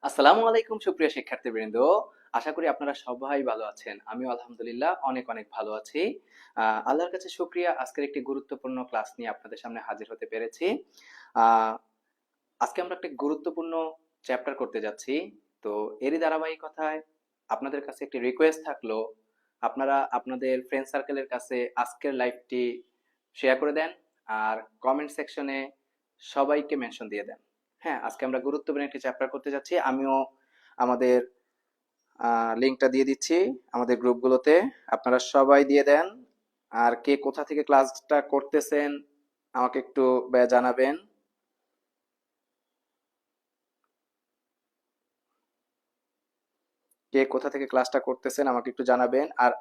আসসালামু আলাইকুম সুপ্রিয় শিক্ষার্থীবৃন্দ। আশা করি আপনারা সবাই ভালো আছেন। আমিও আলহামদুলিল্লাহ অনেক অনেক ভালো আছি। আল্লাহর কাছে শুকরিয়া আজকের একটি গুরুত্বপূর্ণ ক্লাস নিয়ে আপনাদের সামনে হাজির হতে পেরেছি। আহ, আজকে আমরা একটা গুরুত্বপূর্ণ চ্যাপ্টার করতে যাচ্ছি। তো এরই ধারাবাহিকতায় আপনাদের কাছে একটি রিকোয়েস্ট থাকলো, আপনারা আপনাদের ফ্রেন্ড সার্কেলের কাছে আজকের লাইভটি শেয়ার করে দেন আর কমেন্ট সেকশনে সবাইকে মেনশন দিয়ে দেন। হ্যাঁ, আজকে আমরা গুরুত্বপূর্ণ একটি চ্যাপ্টার করতে যাচ্ছি। আমিও আমাদের লিংকটা দিয়ে দিচ্ছি আমাদের গ্রুপগুলোতে, আপনারা সবাই দিয়ে দেন। আর কে কোথা থেকে ক্লাসটা করতেছেন আমাকে একটু জানাবেন। কে কোথা থেকে ক্লাসটা করতেছেন আমাকে একটু জানাবেন। আর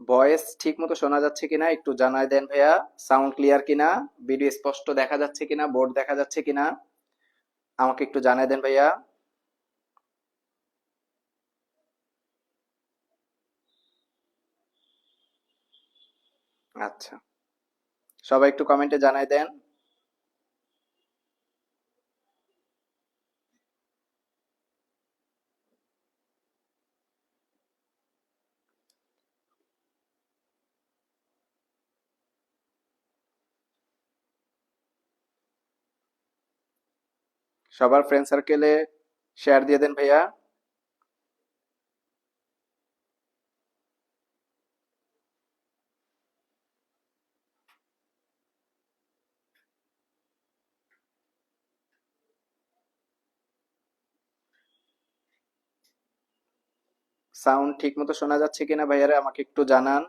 ভয়েস ঠিক মতো শোনা যাচ্ছে কিনা একটু জানায় দেন ভাইয়া। সাউন্ড ক্লিয়ার কিনা, ভিডিও স্পষ্ট দেখা যাচ্ছে কিনা, বোর্ড দেখা যাচ্ছে কিনা আমাকে একটু জানায় দেন ভাইয়া। আচ্ছা, সবাই একটু কমেন্টে জানায় দেন। সবার ফ্রেন্ড সার্কেলে শেয়ার দিয়ে দেন ভাইয়া। সাউন্ড ঠিক মতো শোনা যাচ্ছে কিনা ভাইয়ারা আমাকে একটু জানান।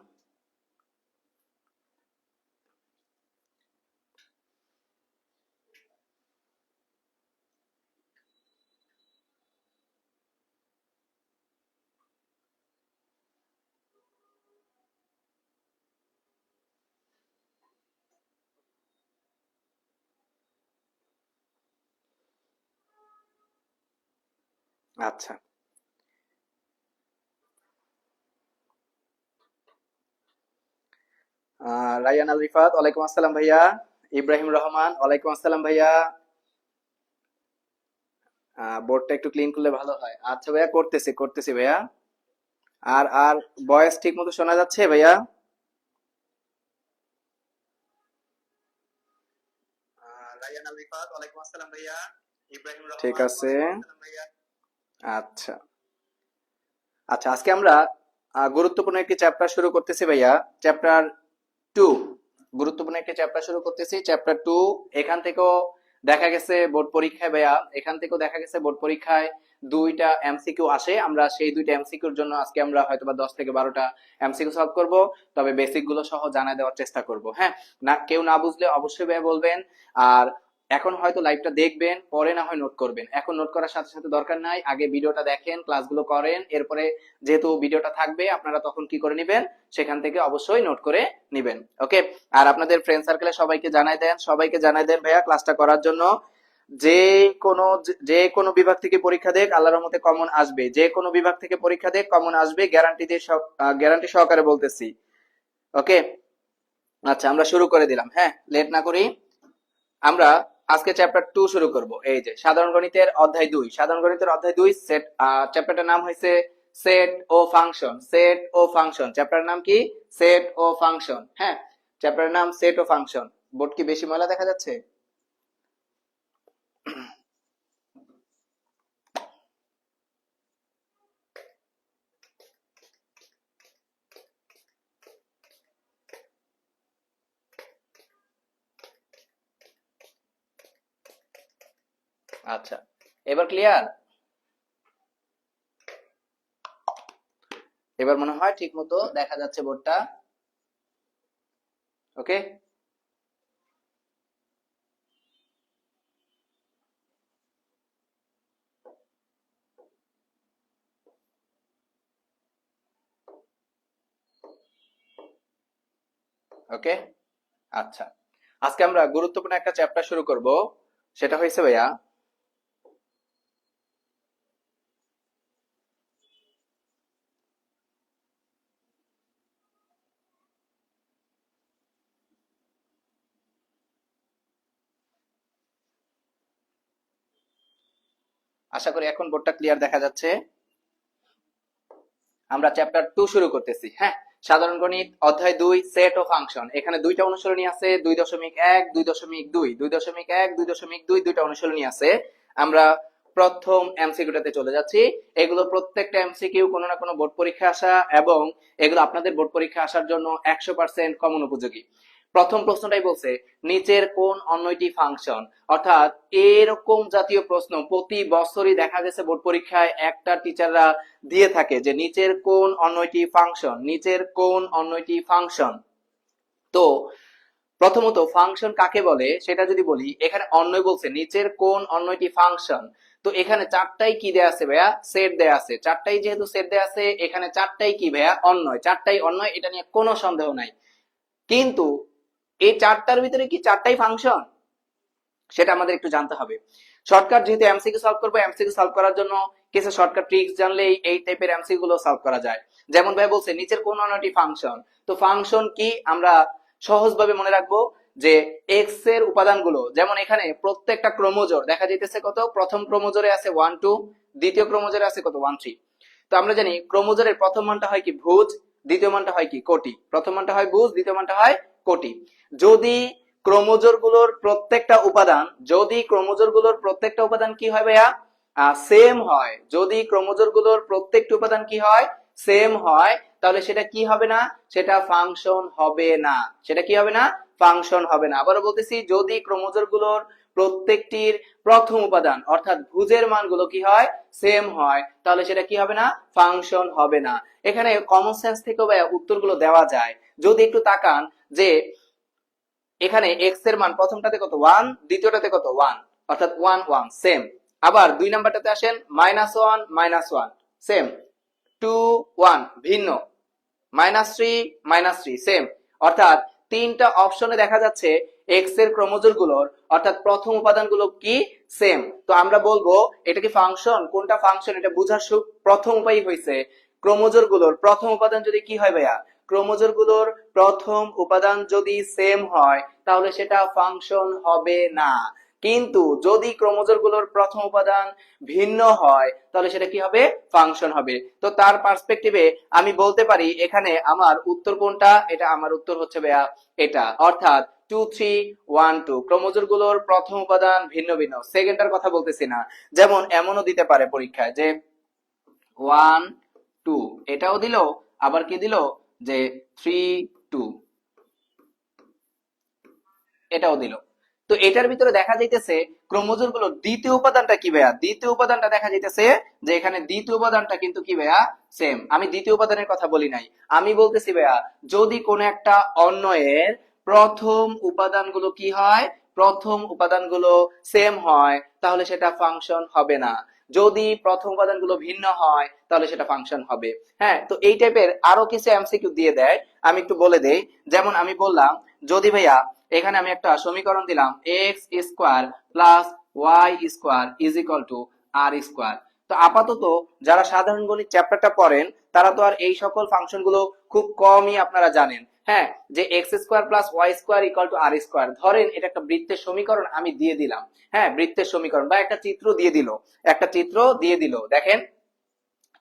আচ্ছা, রায়ান আল রিফাত ওয়ালাইকুম আসসালাম ভাইয়া। ইব্রাহিম রহমান ওয়ালাইকুম আসসালাম ভাইয়া। বোর্ডটা একটু ক্লিন করলে ভালো হয়। আচ্ছা ভাইয়া, করতেছি করতেছি ভাইয়া। আর আর ভয়েস ঠিক মতো শোনা যাচ্ছে ভাইয়া? রায়ান আল রিফাত ওয়ালাইকুম আসসালাম ভাইয়া। ইব্রাহিম রহমান ঠিক আছে। ওয়ালাইকুম আসসালাম ভাইয়া। আচ্ছা আচ্ছা, আজকে আমরা গুরুত্বপূর্ণ একটি চ্যাপ্টার শুরু করতেছি ভাইয়া। চ্যাপ্টার টু, গুরুত্বপূর্ণ একটি চ্যাপ্টার শুরু করতেছি, চ্যাপ্টার টু। এখান থেকেও দেখা গেছে বোর্ড পরীক্ষায় ভাইয়া, এখান থেকেও দেখা গেছে বোর্ড পরীক্ষায় দুইটা এমসিকিউ আসে। আমরা সেই দুইটা এমসিকিউর জন্য আজকে আমরা হয়তোবা 10 থেকে 12টা এমসিকিউ সলভ করব। তবে বেসিক গুলো সহ জানায় দেওয়ার চেষ্টা করব। হ্যাঁ, না কেউ না বুঝলে অবশ্যই ভাইয়া বলবেন। আর এখন হয়তো লাইভটা দেখবেন, পরে না হয় নোট করবেন। এখন নোট করার সাথে সাথে দরকার নাই, আগে ভিডিওটা দেখেন, ক্লাসগুলো করেন, এরপরে যেহেতু ভিডিওটা থাকবে আপনারা তখন কি করে নেবেন, সেখান থেকে অবশ্যই নোট করে নেবেন। ওকে, আর আপনাদের ফ্রেন্ড সার্কেলে সবাইকে জানাই দেন, সবাইকে জানাই দেন ভাইয়া ক্লাসটা করার জন্য। যে কোনো যে কোনো বিভাগ থেকে পরীক্ষা দেখ আল্লাহর রহমতে কমন আসবে, যে কোনো বিভাগ থেকে পরীক্ষা দেখ কমন আসবে, গ্যারান্টি দিয়ে গ্যারান্টি সহকারে বলতেছি। ওকে, আচ্ছা আমরা শুরু করে দিলাম। হ্যাঁ, লেট না করি, আমরা আজকে চ্যাপ্টার টু শুরু করব। এই যে সাধারণ গণিতের অধ্যায় 2, সাধারণ গণিতের অধ্যায় 2 সেট। চ্যাপ্টারটার নাম হয়েছে সেট ও ফাংশন। সেট ও ফাংশন, চ্যাপ্টারের নাম কি? সেট ও ফাংশন। হ্যাঁ, চ্যাপ্টারের নাম সেট ও ফাংশন। বোর্ড কি বেশি ময়লা দেখা যাচ্ছে? আচ্ছা, এবার ক্লিয়ার? এবার মনে হয় ঠিক মতো দেখা যাচ্ছে বোর্ডটা। ওকে, ওকে। আচ্ছা, আজকে আমরা গুরুত্বপূর্ণ একটা চ্যাপ্টার শুরু করব, সেটা হয়েছে ভাইয়া, আশা করি এখন বোর্ডটা ক্লিয়ার দেখা যাচ্ছে। আমরা চ্যাপ্টার 2 শুরু করতেছি। হ্যাঁ, সাধারণ গণিত অধ্যায় 2 সেট ও ফাংশন। এখানে দুইটা অনুশীলনী আছে, 2.1, 2.2, 2.1, 2.2 দুইটা অনুশীলনী আছে। আমরা প্রথম এমসিকিউটাতে চলে যাচ্ছি। এগুলো প্রত্যেকটা এমসিকিউ কোনো না কোনো বোর্ড পরীক্ষা আসা এবং এগুলো আপনাদের বোর্ড পরীক্ষা আসার জন্য 100% কমন উপযোগী। প্রথম প্রশ্নটাই বলছে নিচের কোন অন্যটি ফাংশন, অর্থাৎ এরকম জাতীয় প্রশ্ন প্রতি বছরই দেখা গেছে বোর্ড পরীক্ষায় একটা টিচাররা দিয়ে থাকে যে নিচের কোন অন্যটি ফাংশন, নিচের কোন অন্যটি ফাংশন। তো প্রথমত ফাংশন কাকে বলে সেটা যদি বলি, এখানে অন্যয় বলছে নিচের কোন অন্যটি ফাংশন। তো এখানে চারটাই কি দেয়া আছে ভাইয়া, সেট দেয়া আছে। চারটাই যেহেতু সেট দেয়া আছে, এখানে চারটাই কি ভাইয়া, অন্যয়। চারটাই অন্যয়, এটা নিয়ে কোনো সন্দেহ নাই। কিন্তু এই চারটার ভিতরে কি চারটাই ফাংশন, সেটা আমাদের একটু জানতে হবে। শর্টকাট যেহেতু এমসিকিউ সলভ করবো, এমসিকিউ সলভ করার জন্য কিছু শর্টকাট ট্রিক্স জানলেই এই টাইপের এমসিকিউ গুলো সলভ করা যায়। যেমন ভাই বলছে নিচের কোন অন্যটি ফাংশন, তো ফাংশন কি আমরা সহজভাবে মনে রাখবো যে এক্স এর উপাদানগুলো, যেমন এখানে প্রত্যেকটা ক্রোমোজোর দেখা যাইতেছে কত, প্রথম ক্রোমোজোরে আছে 1 2, দ্বিতীয় ক্রোমোজোরে আছে কত 1 3। তো আমরা জানি ক্রোমোজোরের প্রথম মানটা হয় কি ভুজ, দ্বিতীয় মানটা হয় কি কোটি। প্রথম মানটা হয় ভুজ, দ্বিতীয় মানটা হয় কোটি। যদি ক্রোমোজোর গুলোর প্রত্যেকটা উপাদান, যদি ক্রোমোজোর গুলোর প্রত্যেকটা উপাদান কি হয় ভাইয়া, সেম হয়, যদি ক্রোমোজোর গুলোর প্রত্যেকটা উপাদান কি হয়, সেম হয়, তাহলে সেটা কি হবে না, সেটা ফাংশন হবে না। সেটা কি হবে না, ফাংশন হবে না। আবারও বলতেছি, যদি ক্রোমোজোর গুলোর প্রত্যেকটির প্রথম উপাদান অর্থাৎ ভুজের মানগুলো কি হয়, সেম হয়, তাহলে সেটা কি হবে না, ফাংশন হবে না। এখানে কমন সেন্স থেকে ভাইয়া উত্তরগুলো দেওয়া যায়। যদি একটু তাকান যে এখানে এক্স এর মান প্রথমটাতে কত 1, দ্বিতীয়টাতে কত 1, অর্থাৎ 1 1 সেম। আবার দুই নাম্বারটাতে আসেন -1 -1 সেম, 2 1 ভিন্ন, -3 সেম। অর্থাৎ তিনটা অপশনে দেখা যাচ্ছে এক্স এর ক্রোমোজোম গুলোর অর্থাৎ প্রথম উপাদানগুলো কি সেম। তো আমরা বলবো এটা কি ফাংশন, কোনটা ফাংশন এটা বোঝার প্রথম উপায় হইছে ক্রোমোজোম গুলোর প্রথম উপাদান যদি কি হয় ভাইয়া, ক্রোমোজোম গুলোর প্রথম উপাদান যদি সেম হয় তাহলে সেটা ফাংশন হবে না। কিন্তু যদি ক্রোমোজোম গুলোর প্রথম উপাদান ভিন্ন হয় তাহলে সেটা কি হবে, ফাংশন হবে। তো তার পার্সপেক্টিভে আমি বলতে পারি এখানে আমার উত্তর কোনটা, এটা আমার উত্তর হচ্ছে ভাইয়া এটা, অর্থাৎ 2 3 1 2 ক্রোমোজোম গুলোর প্রথম উপাদান ভিন্ন ভিন্ন। সেকেন্ডটার কথা বলতেছি না। যেমন এমনও দিতে পারে পরীক্ষায় যে 1 2 এটাও দিল, আবার কি দিল যে 3 2 এটাও দিল। তো এটার ভিতরে দেখা যাইতেছে ক্রোমোজোম গুলোর দ্বিতীয় উপাদানটা কি ভাইয়া, দ্বিতীয় উপাদানটা দেখা যাইতেছে যে এখানে দ্বিতীয় উপাদানটা কিন্তু কি ভাইয়া, সেম। আমি দ্বিতীয় উপাদানের কথা বলি নাই, আমি বলতেছি ভাইয়া যদি কোনো একটা অন্বয়ের প্রথম উপাদানগুলো কি হয়, প্রথম উপাদানগুলো সেম হয় তাহলে সেটা ফাংশন হবে না। যদি প্রথম উপাদানগুলো ভিন্ন হয় তাহলে সেটা ফাংশন হবে। হ্যাঁ, তো এই টাইপের আরো কিছু এমসিকিউ দিয়ে দেয়, আমি একটু বলে দেই। যেমন আমি বললাম যদি ভাইয়া এখানে আমি একটা সমীকরণ দিলাম x square plus y square is equal to r square. তো আপাতত যারা সাধারণ গণিত চ্যাপ্টারটা পড়েন তারা তো আর এই সকল ফাংশন গুলো খুব কমই আপনারা জানেন। হ্যাঁ, যে x square plus y square equal to r square, ধরেন এটা একটা বৃত্তের সমীকরণ আমি দিয়ে দিলাম। হ্যাঁ, বৃত্তের সমীকরণ বা একটা চিত্র দিয়ে দিল, একটা চিত্র দিয়ে দিল। দেখেন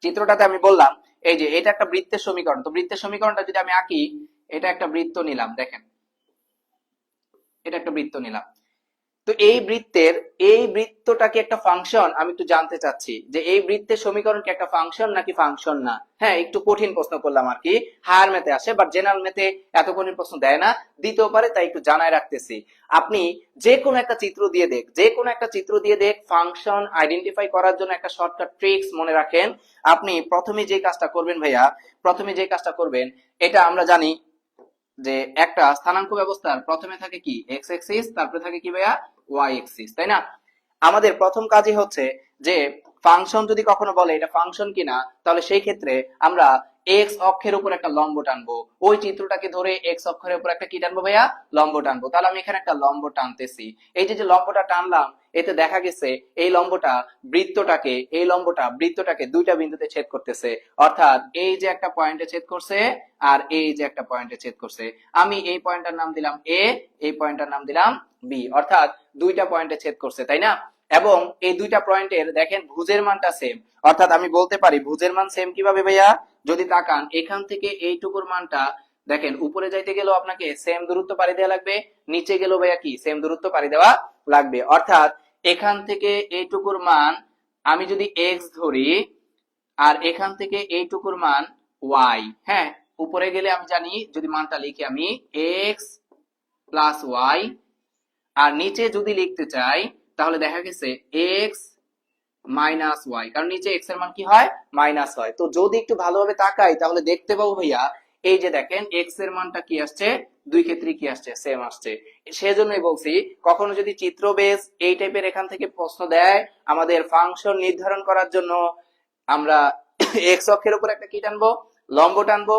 চিত্রটাতে আমি বললাম এই যে এটা একটা বৃত্তের সমীকরণ। তো বৃত্তের সমীকরণটা যদি আমি আঁকি, এটা একটা বৃত্ত নিলাম, দেখেন এটা একটা বৃত্ত নিলাম। তো এই বৃত্তটাকে একটা ফাংশন, আমি একটু জানতে চাচ্ছি যে এই বৃত্তের সমীকরণ কি একটা ফাংশন নাকি ফাংশন না। হ্যাঁ, একটু কঠিন প্রশ্ন করলাম আর কি, হায়ার ম্যাথে আসে বাট জেনারেল ম্যাথে এত কঠিন প্রশ্ন দেয় না, দিতেও পারে, তাই একটু জানায় রাখতেছি। আপনি যে কোনো একটা চিত্র দিয়ে দেখ, যে কোনো একটা চিত্র দিয়ে দেখ, ফাংশন আইডেন্টিফাই করার জন্য একটা শর্টকাট ট্রিক্স মনে রাখেন। আপনি প্রথমে যে কাজটা করবেন ভাইয়া, প্রথমে যে কাজটা করবেন, এটা আমরা জানি যে একটা স্থানাঙ্ক ব্যবস্থার প্রথমে থাকে কি এক্স এক্সিস, তারপরে থাকে কি ভাইয়া ওয়াই এক্সিস, তাই না। আমাদের প্রথম কাজই হচ্ছে যে ফাংশন যদি কখনো বলে এটা ফাংশন কিনা, তাহলে সেই ক্ষেত্রে আমরা এক্স অক্ষের উপর একটা লম্ব টানবো, ওই চিত্রটাকে ধরে এক্স অক্ষের উপর একটা কি টানবো ভাইয়া, লম্ব টানবো। তাহলে আমি এখানে একটা লম্ব টানতেছি, এই যে লম্বটা টানলাম, এতে দেখা গেছে এই লম্বটা বৃত্তটাকে দুইটা বিন্দুতে ছেদ করতেছে, অর্থাৎ এই যে একটা পয়েন্টে ছেদ করছে আর এই যে একটা পয়েন্টে ছেদ করছে। আমি এই পয়েন্টটার নাম দিলাম এ, এই পয়েন্টটার নাম দিলাম বি, অর্থাৎ দুইটা পয়েন্টে ছেদ করছে, তাই না। এবং এই দুইটা পয়েন্টের দেখেন ভুজের মানটা সেম, অর্থাৎ আমি বলতে পারি ভুজের মান সেম কিভাবে ভাইয়া, যদি তাকান এখান থেকে এইটুকুর মানটা দেখেন, উপরে যাইতে গেলেও আপনাকে সেম দূরত্ব পাড়ি দেওয়া লাগবে, নিচে গেলেও ভাইয়া কি সেম দূরত্ব পাড়ি দেওয়া লাগবে। অর্থাৎ এখান থেকে এইটুকুর মান আমি যদি এক্স ধরি আর এখান থেকে এইটুকুর মান ওয়াই, হ্যাঁ উপরে গেলে আমি জানি যদি মানটা লিখি আমি এক্স প্লাস ওয়াই, আর নিচে যদি লিখতে চাই তাহলে দেখা গেছে এক্স মাইনাস ওয়াই, কারণ নিচে এক্স এর মান কি হয় মাইনাস হয়। তো যদি একটু ভালোভাবে তাকাই তাহলে দেখতে পাবো ভাইয়া এই যে দেখেন এক্স এর মানটা কি আসছে, দুই ক্ষেত্রে কি আসছে সেম আসছে। সেজন্যই বলছি কখনো যদি চিত্র বেস এই টাইপের এখান থেকে প্রশ্ন দেয় আমাদের ফাংশন নির্ধারণ করার জন্য আমরা এক্স অক্ষের উপর একটা কি টানবো, লম্ব টানবো।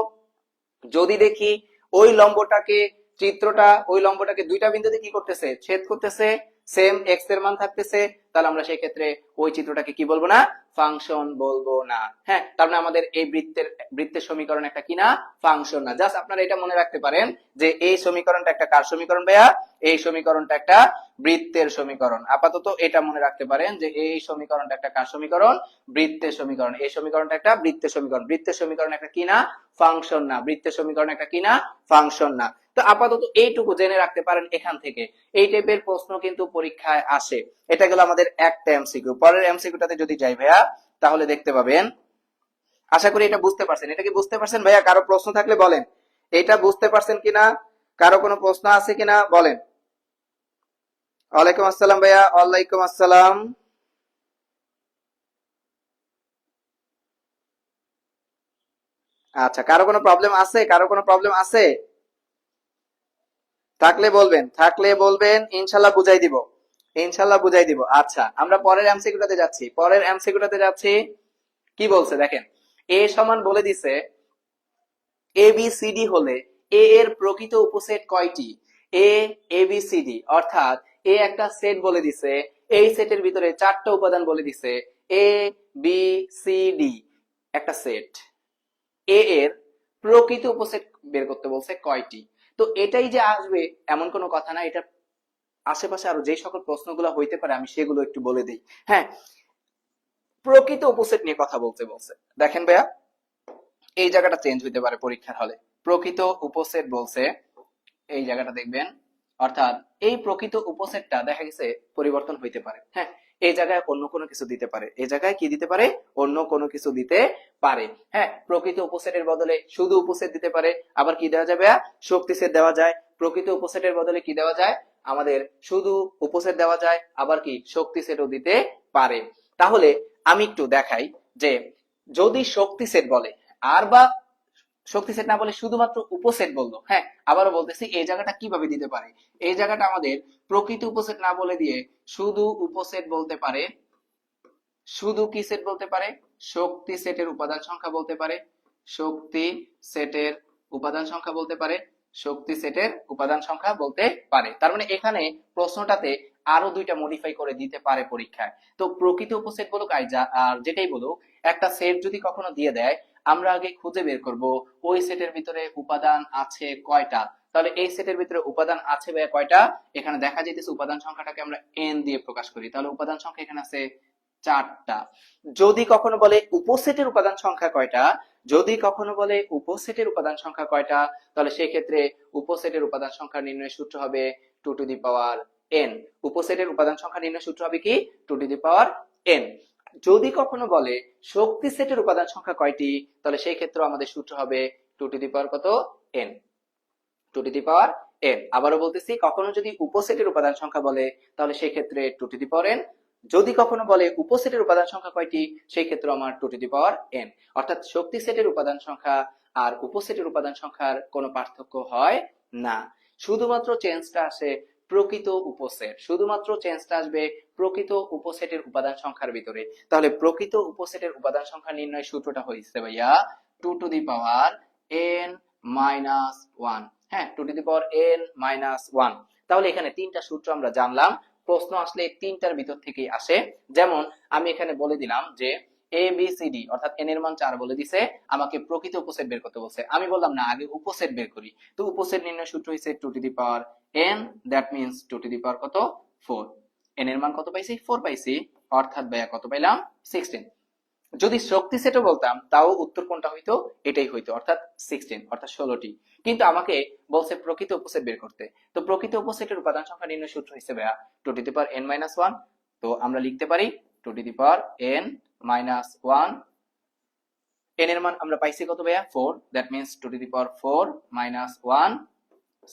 যদি দেখি ওই লম্বটাকে চিত্রটা ওই লম্বটাকে দুইটা বিন্দুতে কি করতেছে ছেদ করতেছে, সেম এক্স এর মান থাকতেছে, তাহলে আমরা সেই ক্ষেত্রে ওই চিত্রটাকে কি বলবো না, ফাংশন বলবো না। হ্যাঁ তার মানে আমাদের এই বৃত্তের সমীকরণ একটা কি না, ফাংশন না। জাস্ট আপনারা এটা মনে রাখতে পারেন যে এই সমীকরণটা একটা কার সমীকরণ ভাইয়া, এই সমীকরণটা একটা বৃত্তের সমীকরণ। আপাতত এটা মনে রাখতে পারেন যে এই সমীকরণটা একটা কার সমীকরণ, বৃত্তের সমীকরণ। এই সমীকরণটা একটা বৃত্তের সমীকরণ, বৃত্তের সমীকরণ একটা কি না, ফাংশন না। বৃত্তের সমীকরণ একটা কি না, ফাংশন না। তো আপাতত এইটুকু জেনে রাখতে পারেন, এখান থেকে এই টাইপের প্রশ্ন কিন্তু পরীক্ষায় আসে। এটা গেল আমাদের একটা এমসিকিউ। পরের এমসিকিউটাতে যদি যাই ভাইয়া তাহলে দেখতে পাবেন, আশা করি এটা বুঝতে পারছেন। এটা কি বুঝতে পারছেন ভাইয়া? কারো প্রশ্ন থাকলে বলেন, এটা বুঝতে পারছেন কিনা, কারো কোনো প্রশ্ন আছে কিনা বলেন। ওয়ালাইকুম আসসালাম ভাইয়া, ওয়ালাইকুম আসসালাম। আচ্ছা কারো কোনো প্রবলেম আছে, কারো কোনো প্রবলেম আছে? থাকলে বলবেন, থাকলে বলবেন, ইনশাল্লাহ বুঝাই দিব, ইনশাল্লাহ বুঝাই দিব। আচ্ছা আমরা পরের এমসিকিউটাতে যাচ্ছি, পরের এমসিকিউটাতে যাচ্ছি। কি বলছে দেখেন, এ সমান বলে দিছে এ বি সি ডি হলে এ এর প্রকৃত উপসেট কয়টি। এ এ বি সি ডি অর্থাৎ এ একটা সেট বলে দিছে, এই সেটের ভিতরে চারটা উপাদান বলে দিছে, এ বি সি ডি একটা সেট, এ এর প্রকৃত উপসেট বের করতে বলছে কয়টি। তো এটাই যে আসবে এমন কোনো কথা না, এটা আশেপাশে আরো যে সকল প্রশ্নগুলো হইতে পারে আমি সেগুলো একটু বলে দিই। হ্যাঁ প্রকৃত উপসেট নিয়ে কথা বলতে বলছে, দেখেন ভাইয়া এই জায়গাটা চেঞ্জ হইতে পারে পরীক্ষার হলে। প্রকৃত উপসেট বলছে এই জায়গাটা দেখবেন, অর্থাৎ এই প্রকৃত উপসেটটা দেখা গেছে পরিবর্তন হইতে পারে। হ্যাঁ এই জায়গায় অন্য কোনো কিছু দিতে পারে, এই জায়গায় কি দিতে পারে, অন্য কোনো কিছু দিতে পারে। হ্যাঁ প্রকৃত উপসেটের বদলে শুধু উপসেট দিতে পারে, আবার কি দেওয়া যাবে, শক্তি সেট দেওয়া যায়। প্রকৃত উপসেটের বদলে কি দেওয়া যায়, আমাদের শুধু উপসেট দেওয়া যায়, আবার কি শক্তি সেটও দিতে পারে। তাহলে আমি একটু দেখাই যে যদি শক্তি সেট বলে আর বা শক্তি সেট না বলে শুধুমাত্র উপসেট বললো, হ্যাঁ আবারও বলতেছি এই জায়গাটা কিভাবে দিতে পারে, এই জায়গাটা আমাদের প্রকৃত উপসেট না বলে দিয়ে শুধু উপসেট বলতে পারে। শুধু কি সেট বলতে পারে, শক্তি সেটের উপাদান সংখ্যা বলতে পারে, শক্তি সেটের উপাদান সংখ্যা বলতে পারে, শক্তি সেটের উপাদান সংখ্যা বলতে পারে। তার মানে এখানে প্রশ্নটাতে আরো দুইটা মডিফাই করে দিতে পারে পরীক্ষায়। তো প্রকৃত উপসেট বলুক আর যেটাই বলুক, একটা সেট যদি কখনো দিয়ে দেয় আমরা আগে খুঁজে বের করব ওই সেটের ভিতরে উপাদান আছে কয়টা। তাহলে এই সেটের ভিতরে উপাদান আছে ভাইয়া কয়টা, এখানে দেখা যাইতেছে উপাদান সংখ্যাটাকে আমরা n দিয়ে প্রকাশ করি, তাহলে উপাদান সংখ্যা এখানে আছে চারটা। যদি কখনো বলে উপসেটের উপাদান সংখ্যা কয়টা, যদি কখনো বলে উপসেটের উপাদান সংখ্যা কয়টা, তাহলে সেই ক্ষেত্রে উপসেটের উপাদান সংখ্যা নির্ণয়ের সূত্র হবে 2 টু দি পাওয়ার n। উপসেটের উপাদান সংখ্যা নির্ণয়ের সূত্র হবে কি 2 টু দি পাওয়ার n। যদি কখনো বলে শক্তি সেটের উপাদান সংখ্যা কয়টি, তাহলে সেই ক্ষেত্রে আমাদের সূত্র হবে 2 টু দি পাওয়ার কত n, 2 to the power n। আবারও বলতেছি কখনো যদি উপসেটের উপাদান সংখ্যা বলে তাহলে সেই ক্ষেত্রে 2 টু দি পাওয়ার n। যদি কখনো বলে উপসেটের উপাদান সংখ্যা কয়টি, সেই ক্ষেত্রে আমার 2 টু দি পাওয়ার n। অর্থাৎ শক্তি সেটের উপাদান সংখ্যা আর উপসেটের উপাদান সংখ্যার কোনো পার্থক্য হয় না, শুধুমাত্র চেঞ্জটা আসে প্রকৃত উপসেট, শুধুমাত্র চেঞ্জটা আসবে প্রকৃত উপসেটের উপাদান সংখ্যার ভিতরে। তাহলে প্রকৃত উপসেটের উপাদান সংখ্যা নির্ণয় সূত্রটা হয়েছে ভাইয়া 2 to the power n minus 1। হ্যাঁ 2 to the power n minus 1। তাহলে এখানে তিনটা সূত্র আমরা জানলাম, প্রশ্ন আসলে তিনটার ভিতর থেকেই আসে। যেমন আমি এখানে বলে দিলাম যে এ বি সি ডি অর্থাৎ n এর মান 4 বলে দিছে, আমাকে প্রকৃত উপসেট বের করতে বলছে। আমি বললাম না আগে উপসেট বের করি, তো উপসেট নির্ণয় সূত্র হইছে 2 to the power n, that means 2 to the power কত 4। n এর মান কত পাইছি 4 পাইছি, অর্থাৎ ভাইয়া কত পাইলাম 16। যদি শক্তি সেটও বলতাম তাও উত্তর কোনটা হইতো, এটাই হইতো, অর্থাৎ 16, অর্থাৎ 16টি। কিন্তু আমাকে বলছে প্রকৃত উপসেট বের করতে। তো প্রকৃত উপসেটের উপাদান সংখ্যা নির্ণয় সূত্র হিসেবে 2 to the power n minus 1। তো আমরা লিখতে পারি 2 to the power n minus 1। n এর মান আমরা পাইছি কত ভাইয়া 4, that means 2 to the power 4 minus 1,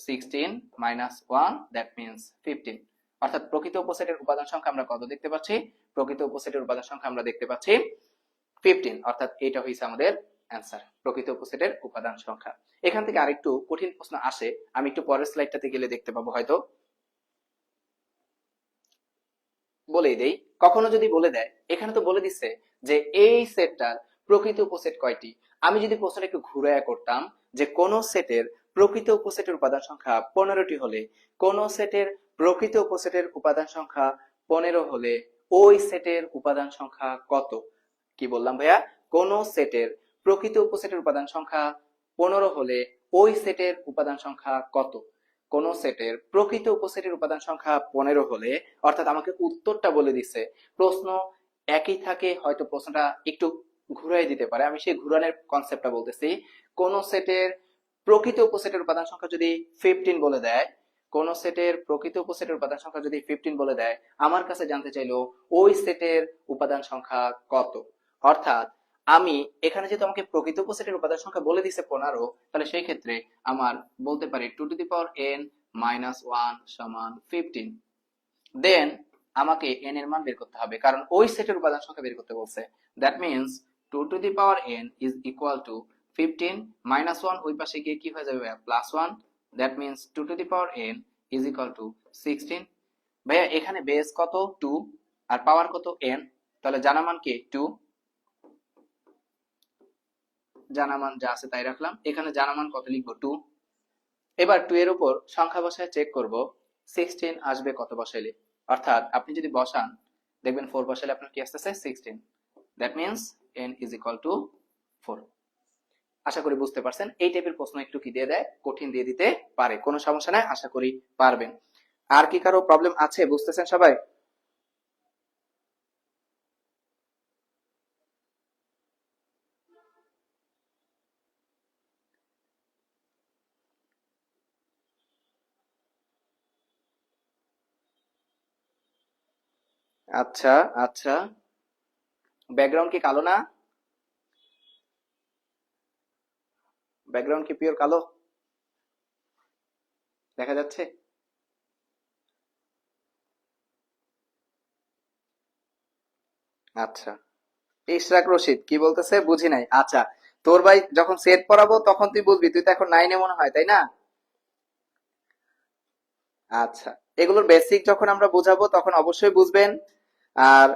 16 minus 1, that means 15। অর্থাৎ প্রকৃত উপসেটের উপাদান সংখ্যা আমরা কত দেখতে পাচ্ছি, প্রকৃত উপসেটের উপাদান সংখ্যা আমরা দেখতে পাচ্ছি 15, অর্থাৎ এটা হইছে আমাদের অ্যান্সার, প্রকৃত উপসেটের উপাদান সংখ্যা। এখান থেকে আরেকটু কঠিন প্রশ্ন আসে, আমি একটু পরের স্লাইডটাতে গেলে দেখতে পাবো হয়তো। বলেই দেই, কখনো যদি বলে দেয়, এখানে তো বলে দিচ্ছে যে এই সেটটার প্রকৃত উপসেট কয়টি। আমি যদি প্রশ্নটা একটু ঘুরায়া করতাম যে কোন সেটের প্রকৃত উপসেটের উপাদান সংখ্যা 15টি হলে, কোন সেটের প্রকৃত উপসেটের উপাদান সংখ্যা 15 হলে ওই সেটের উপাদান সংখ্যা কত। কি বললাম ভাইয়া, কোন সেটের প্রকৃত উপসেটের উপাদান সংখ্যা 15 হলে ওই সেটের উপাদান সংখ্যা কত। কোন সেটের প্রকৃত উপসেটের উপাদান সংখ্যা 15 হলে, অর্থাৎ আমাকে উত্তরটা বলে দিচ্ছে। প্রশ্ন একই থাকে, হয়তো প্রশ্নটা একটু ঘুরাই দিতে পারে, আমি সেই ঘুরানোর কনসেপ্টটা বলতেছি। কোন সেটের প্রকৃত উপসেটের উপাদান সংখ্যা যদি 15 বলে দেয়, কোন সেটের প্রকৃত উপসেটের উপাদান সংখ্যা যদি 15 বলে দেয়, আমার কাছে জানতে চাইলো ওই সেটের উপাদান সংখ্যা কত। অর্থাৎ আমি এখানে যেহেতু আমাকে প্রকৃত উপসেটের উপাদান সংখ্যা বলে দিছে 15, তাহলে সেই ক্ষেত্রে আমার বলতে পারি 2 to the power n minus 1 সমান 15। দেন আমাকে n এর মান বের করতে হবে, কারণ ওই সেটের উপাদান সংখ্যা বের করতে বলছে। That means 2 to the power n is equal two 15 minus 1 ওই পাশে গিয়ে কি হয়ে যাবে ভাইয়া plus 1। That means 2 to the power n is equal two 16। ভাইয়া এখানে বেস কত 2 আর পাওয়ার কত n, তাহলে জানা মান কি 2, জানা মান যা আছে তাই রাখলাম। এখানে জানা মান কত লিখবো 2। এবার 2 এর উপর সংখ্যা বসায় চেক করব 16 আসবে কত বসাইলে। অর্থাৎ আপনি যদি বসান দেখবেন 4 বসাইলে আপনার কি আসতেছে 16। That means n is equal two 4। আশা করি বুঝতে পারছেন। এই টাইপের প্রশ্ন একটু কি দিয়ে দেয়, কঠিন দিয়ে দিতে পারে, কোনো সমস্যা নাই, আশা করি পারবেন। আর কি কারো প্রবলেম আছে, বুঝতেছেন সবাই? আচ্ছা আচ্ছা, ব্যাকগ্রাউন্ড কি কালো না? ব্যাকগ্রাউন্ড কি পিওর কালো দেখা যাচ্ছে? আচ্ছা, ইশরাক রশিদ কি বলতেছে বুঝি নাই। আচ্ছা, তোর ভাই যখন সেট পড়াবো তখন তুই বুঝবি, তুই তো এখন 9-এ মনে হয়, তাই না? আচ্ছা, এগুলোর বেসিক যখন আমরা বুঝাবো তখন অবশ্যই বুঝবেন। আর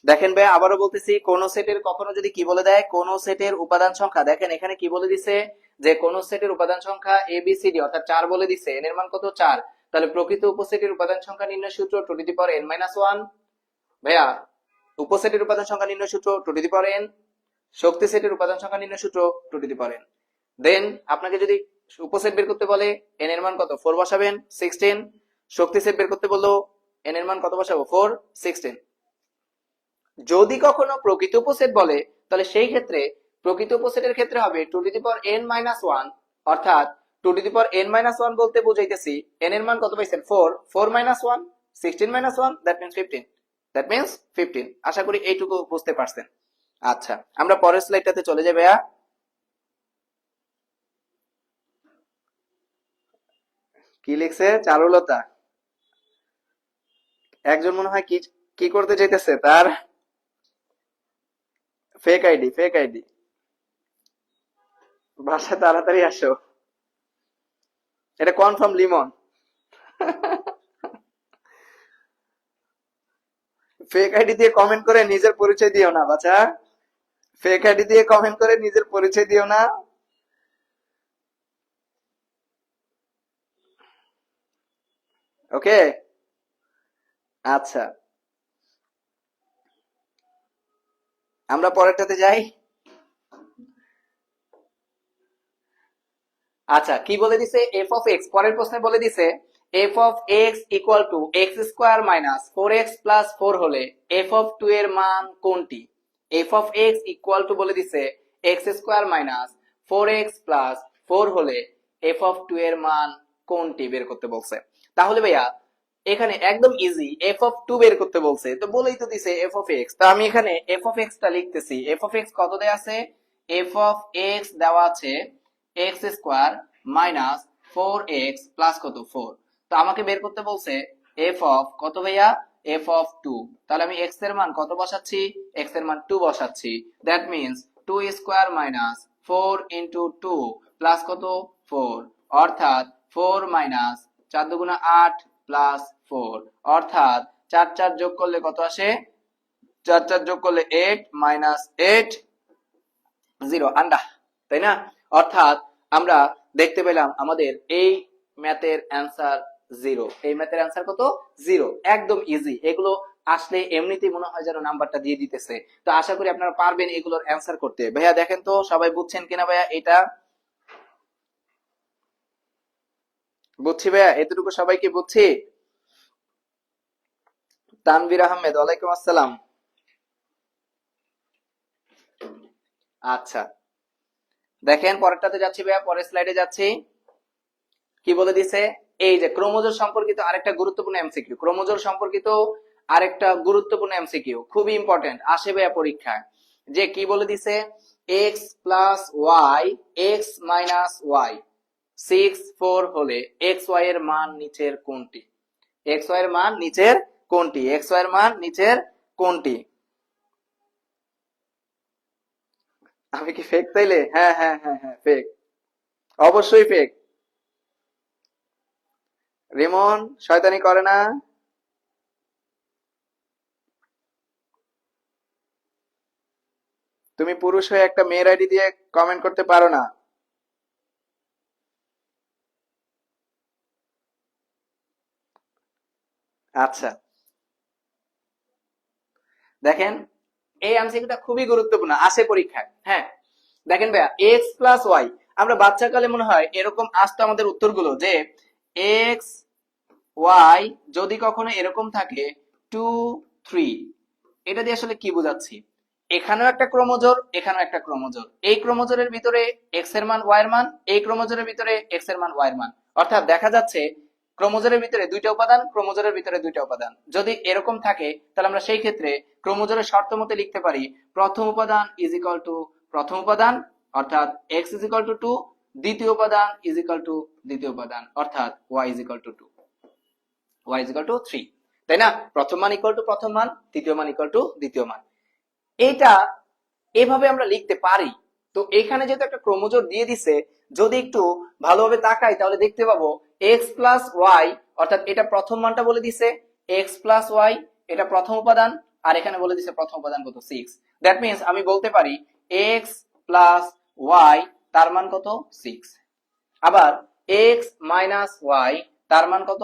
দেখেন ভাই, আবারও বলতেছি, কোন সেটের কখনো যদি কি বলে দেয়, কোন সেটের উপাদান সংখ্যা, দেখেন এখানে কি বলে দিছে যে কোন সেটের উপাদান সংখ্যা এ বি সি ডি, অর্থাৎ 4 বলে দিছে, এন এর মান কত 4। তাহলে প্রকৃত উপসেটের উপাদান সংখ্যা নির্ণয় সূত্র 2 to the power n minus 1। ভাইয়া উপসেটের উপাদান সংখ্যা নির্ণয় সূত্র 2 টু দি পাওয়ার n, শক্তি সেটের উপাদান সংখ্যা নির্ণয় সূত্র 2 টু দি পাওয়ার n। দেন আপনাকে যদি উপসেট বের করতে বলে n এর মান কত 4 বসাবেন 16, শক্তি সেট বের করতে বললো n এর মান কত বসাবো 4, 16। যদি কখনো প্রকৃত উপসেট বলে তাহলে সেই ক্ষেত্রে প্রকৃত উপসেটের ক্ষেত্রে হবে 2 to the power n minus 1, অর্থাৎ 2 to the power n minus 1 বলতে বুঝাইতেছি n এর মান কত পাইছেন 4, 4 minus 1, 16 minus 1, that means 15, that means 15। আশা করি এইটুকু বুঝতে পারছেন। আচ্ছা, আমরা পরের স্লাইডটাতে চলে যাই ভাইয়া। কি লিখছে চারুলতা, একজন মনে হয় কি কি করতে চাইতেছে, তার ফেক আইডি, ফেক আইডি। বাসা তাড়াতাড়ি আসো, এটা কনফার্ম লিমন। ফেক আইডি দিয়ে কমেন্ট করে নিজের পরিচয় দিও না বাচ্চা, ফেক আইডি দিয়ে কমেন্ট করে নিজের পরিচয় দিও না। ওকে, আচ্ছা আমরা পরেরটাতে যাই। আচ্ছা, কি বলে দিছে এফ অফ এক্স, পরের প্রশ্নে বলে দিছে F of x equal to x square minus 4x plus 4 হলে এফ অফ 2 এর মান কোনটি? F of x equal to বলে দিছে x square minus 4x plus 4 হলে এফ অফ 2 এর মান কোনটি বের করতে বলছে। তাহলে ভাইয়া এখানে একদম ইজি, এফ অফ 2 বের করতে বলছে, তো বলেই তো দিছে এফ অফ এক্স। তো আমি এখানে এফ অফ এক্স টা লিখতেছি। এফ অফ এক্স কত দেয়া আছে? এফ অফ এক্স দেওয়া আছে x square minus 4x plus কত 4। তো আমাকে বের করতে বলছে এফ অফ কত ভাইয়া? F of 2। তাহলে আমি x এর মান কত বসাচ্ছি? x এর মান 2 বসাচ্ছি। That means 2 square minus 4 into 2 plus কত 4, অর্থাৎ 4 মাইনাস 4 দুগুণা 8 প্লাস 4, অর্থাৎ 4 4 যোগ করলে কত আসে? 4 4 যোগ করলে 8 মাইনাস 8 0 আন্ডা, তাই না? অর্থাৎ আমরা দেখতে পেলাম আমাদের এই ম্যাথের অ্যান্সার 0। এই ম্যাথের অ্যান্সার কত? 0। একদম ইজি। এগুলো আসলে এমনিতেই মনে হয় যেন নাম্বারটা দিয়ে দিতেছে। তো আশা করি আপনারা পারবেন এগুলোর অ্যান্সার করতে। ভাইয়া দেখেন তো সবাই বুঝছেন কিনা ভাইয়া? এটা বুঝছি ভাইয়া, এতটুকু সবাইকে বুঝছি? তানভীর আহমেদ, ওয়ালাইকুম আসসালাম। আচ্ছা, দেখেন পরেরটাতে যাচ্ছি ভাইয়া, পরের স্লাইডে যাচ্ছি। কি বলে দিছে? এই যে ক্রোমোজোর সম্পর্কিত আরেকটা গুরুত্বপূর্ণ এমসিকিউ, ক্রোমোজোর সম্পর্কিত আরেকটা গুরুত্বপূর্ণ এমসিকিউ, খুবই ইম্পর্টেন্ট, আসে ভাইয়া পরীক্ষায়। যে কি বলে দিছে? X plus y x minus y 6 4 হলে এক্স ওয়াই এর মান নিচের কোনটি? এক্স ওয়াই এর মান নিচের কোনটি? এক্স ওয়াই এর মান নিচের কোনটি? আমি কি ফেক তাইলে? হ্যাঁ হ্যাঁ হ্যাঁ হ্যাঁ ফেক, অবশ্যই ফেক। রিমন শয়তানি করে না। তুমি পুরুষ হয়ে একটা মেয়ের আইডি দিয়ে কমেন্ট করতে পারো না? আচ্ছা, দেখেন এই এমসিকিউটা খুবই গুরুত্বপূর্ণ, আসে পরীক্ষায়। হ্যাঁ দেখেন ভাইয়া, এক্স প্লাস ওয়াই, আমরা বাচ্চাকালে মনে হয় এরকম আসতো আমাদের উত্তরগুলো, যে এক্স ওয়াই যদি কখনো এরকম থাকে 2 3, এটা দিয়ে আসলে কি বোঝাচ্ছি? এখানেও একটা ক্রোমোজোর, এখানেও একটা ক্রোমোজোর, এই ক্রোমোজোরের ভিতরে এক্স এর মান ওয়াই এর মান, এই ক্রোমোজোরের ভিতরে এক্স এর মান ওয়াই এর মান, অর্থাৎ দেখা যাচ্ছে ক্রোমোজোরের ভিতরে দুইটা উপাদান, ক্রোমোজোরের ভিতরে দুইটা উপাদান যদি এরকম থাকে, তাহলে আমরা সেই ক্ষেত্রে ক্রোমোজোরের শর্ত মতে লিখতে পারি প্রথম উপাদান ইজ ইকুয়াল টু প্রথম উপাদান, অর্থাৎ এক্স ইজ ইকুয়াল টু 2, দ্বিতীয় উপাদান ইজ ইকুয়াল টু দ্বিতীয় উপাদান, অর্থাৎ y is equal to 2, y is equal to 3, তাই না? প্রথম মান ইকুয়াল টু প্রথম মান, দ্বিতীয় মান ইকুয়াল টু দ্বিতীয় মান। এটা এভাবে আমরা লিখতে পারি। তো এখানে যেহেতু একটা ক্রোমোজোর দিয়ে দিছে, যদি একটু ভালোভাবে তাকাই তাহলে দেখতে পাবো এক্স প্লাস ওয়াই, অর্থাৎ এটা প্রথম মানটা বলে দিছে এক্স প্লাস ওয়াই, এটা প্রথম উপাদান, আর এখানে বলে দিছে প্রথম উপাদান কত 6। দ্যাট মিন্স আমি বলতে পারি এক্স প্লাস ওয়াই তার মান কত 6। আবার এক্স মাইনাস ওয়াই তার মান কত?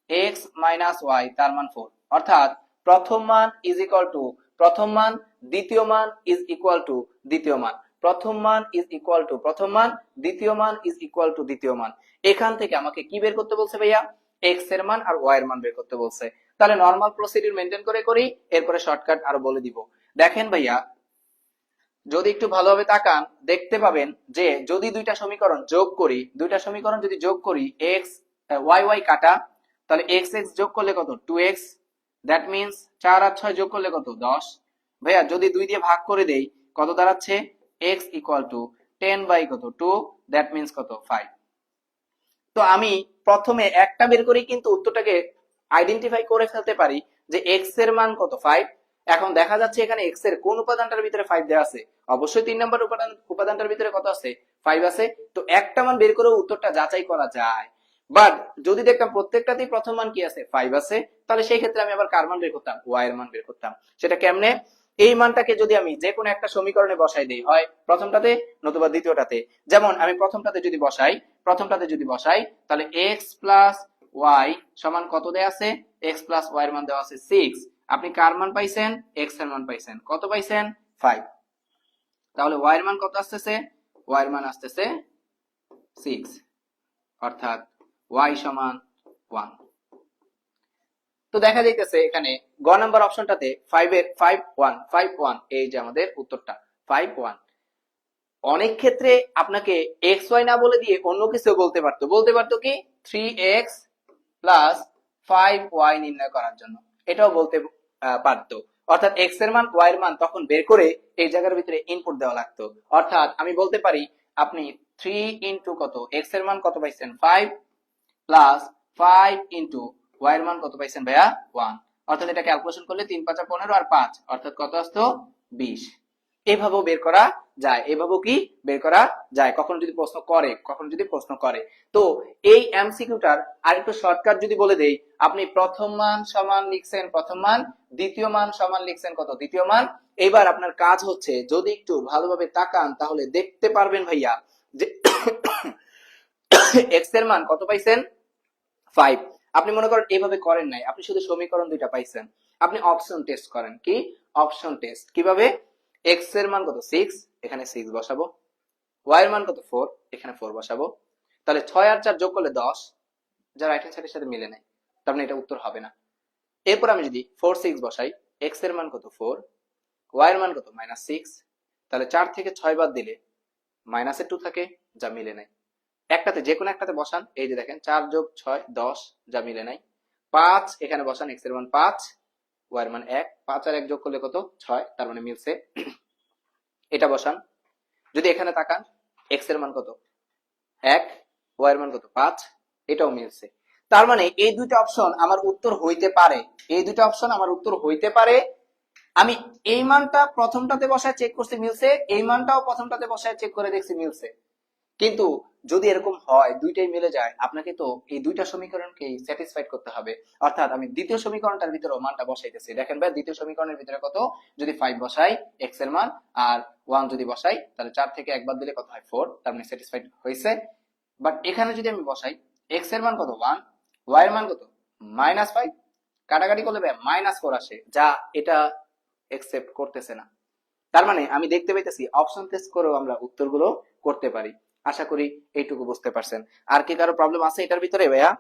এক্স মাইনাস ওয়াই তার মান 4, অর্থাৎ প্রথম মান ইজ ইকুয়াল টু প্রথম মান, দ্বিতীয় মান ইজ ইকুয়াল টু দ্বিতীয় মান, প্রথম মান ইজ ইকুয়াল টু প্রথম মান, দ্বিতীয় মান ইজ ইকুয়াল টু দ্বিতীয় মান। এখান থেকে আমাকে কি বের করতে বলছে ভাইয়া? এক্স এর মান আর ওয়াই এর মান বের করতে বলছে। তাহলে নরমাল প্রসিডিউর মেনটেন করে করি, এরপরে শর্টকাট আরো বলে দিব। দেখেন ভাইয়া, যদি একটু ভালোভাবে তাকান দেখতে পাবেন যে যদি দুইটা সমীকরণ যোগ করি, দুইটা সমীকরণ যদি যোগ করি, এক্স ওয়াই ওয়াই কাটা, তাহলে এক্স এক্স যোগ করলে কত 2x, দ্যাট মিন্স 4 আর 6 যোগ করলে কত 10। ভাইয়া যদি 2 দিয়ে ভাগ করে দেই কত দাঁড়াচ্ছে? x ইকুয়াল টু 10 বাই কত 2, দ্যাট মিন্স কত 5। তো আমি প্রথমে একটা বের করি কিন্তু উত্তরটাকে আইডেন্টিফাই করে ফেলতে পারি যে x এর মান কত 5। এখন দেখা যাচ্ছে এখানে x এর কোন উপাদানটার ভিতরে 5 দেওয়া আছে? অবশ্যই 3 নম্বর উপাদানটার ভিতরে কত আছে? 5 আছে। তো একটা মান বের করে উত্তরটা যাচাই করা যায়। বাট যদি দেখতাম প্রত্যেকটাতেই প্রথম মান কি আছে 5 আছে, তাহলে সেই ক্ষেত্রে আমি আবার কার মান বের করতাম? y এর মান বের করতাম। সেটা কেমনে? এই মানটাকে যদি আমি যে কোনো একটা সমীকরণে বসাই দেই, হয় প্রথমটাতে নতুবা দ্বিতীয়টাতে। যেমন আমি প্রথমটাতে যদি বসাই তাহলে x প্লাস y সমান কত দেয়া আছে? x প্লাস y এর মান দেওয়া আছে 6। আপনি কার মান পাইছেন? x এর মান পাইছেন। কত পাইছেন? 5। তাহলে y এর মান কত আসতেছে? y এর মান আসতেছে 6, অর্থাৎ y সমান 1। তো দেখা যাইতেছে এখানে গ নাম্বার অপশনটাতে 5 এর 5 1 এই যে আমাদের উত্তরটা 5 1। অনেক ক্ষেত্রে আপনাকে এক্স ওয়াই না বলে দিয়ে অন্য কিছু বলতে পারতো কি 3x প্লাস 5y নির্ণয় করার জন্য, এটাও বলতে পারতো। অর্থাৎ এক্স এর মান ওয়াই এর মান তখন বের করে এই জায়গার ভিতরে ইনপুট দেওয়া লাগতো। অর্থাৎ আমি বলতে পারি আপনি 3 ইন্টু কত, এক্স এর মান কত পাইছেন 5 প্লাস 5 ইন্টু ওয়াই এর মান কত পাইছেন ভাইয়া 1। অর্থাৎ এটা ক্যালকুলেশন করলে 3 5 15 আর 5 অর্থাৎ কত আসতো 20। এভাবেও বের করা যায়, এভাবেও কি বের করা যায় কখন যদি প্রশ্ন করে। তো এই এমসিকিউটার আরেকটু শর্টকাট যদি বলে দেই, আপনি প্রথম মান সমান লিখছেন প্রথম মান, দ্বিতীয় মান সমান লিখছেন কত দ্বিতীয় মান। এবার আপনার কাজ হচ্ছে যদি একটু ভালোভাবে তাকান তাহলে দেখতে পারবেন ভাইয়া যে এক্স এর মান কত পাইছেন 5। আপনি মনে করেন এইভাবে করেন নাই, আপনি শুধু সমীকরণ দুইটা পাইছেন, আপনি অপশন টেস্ট করেন। কি অপশন টেস্ট কিভাবে, এক্স এর মান কত 6, এখানে 6 বসাবো, ওয়াই এর মান কত 4, এখানে 4 বসাবো। তাহলে 6 আর 4 যোগ করলে 10, যা রাইট হ্যান্ড সাইডের সাথে মিলে নেয়, তার মানে এটা উত্তর হবে না। এরপর আমি যদি 4 6 বসাই, এক্স এর মান কত 4, ওয়াই এর মান কত -6, তাহলে 4 থেকে 6 বাদ দিলে -2 থাকে, যা মিলে নাই। একটাতে যে কোনো একটাতে বসান, এই যে দেখেন 4 যোগ 6 10, যা মিলে নাই। 5 এখানে বসান, এক্স এর মান 5, ওয়াই এর মান 1, 5 আর 1 যোগ করলে কত 6, তার মানে মিলছে। এটা বসান, যদি এখানে তাকান এক্স এর মান কত 1, ওয়াই এর মান কত 5, এটাও মিলছে। তার মানে এই দুইটা অপশন আমার উত্তর হইতে পারে, এই দুইটা অপশন আমার উত্তর হইতে পারে। আমি এই মানটা প্রথমটাতে বসায় চেক করছি মিলছে, এই মানটাও প্রথমটাতে বসায় চেক করে দেখছি মিলছে। কিন্তু যদি এরকম হয় দুইটাই মিলে যায়, আপনাকে তো এই দুইটা সমীকরণকে স্যাটিসফাইড করতে হবে। অর্থাৎ আমি দ্বিতীয় সমীকরণটার ভিতরে মানটা বসাইতেছি। দেখেন ভাই দ্বিতীয় সমীকরণের ভিতরে কত, যদি 5 বসাই এক্স এর মান আর 1 যদি বসাই, তাহলে 4 থেকে 1 বাদ দিলে কত হয় 4, তার মানে স্যাটিসফাইড হয়েছে। বাট এখানে যদি আমি বসাই এক্স এর মান কত 1, ওয়াই এর মান কত -5, কাটাকাটি করলে ভাই -4 আসে, যা এটা একসেপ্ট করতেছে না। তার মানে আমি দেখতে পাইতেছি অপশন টেস্ট করেও আমরা উত্তরগুলো করতে পারি। আশা করি এইটুকু বুঝতে পারছেন। আর কি কারো প্রবলেম আছে এটার ভিতরে ভাইয়া?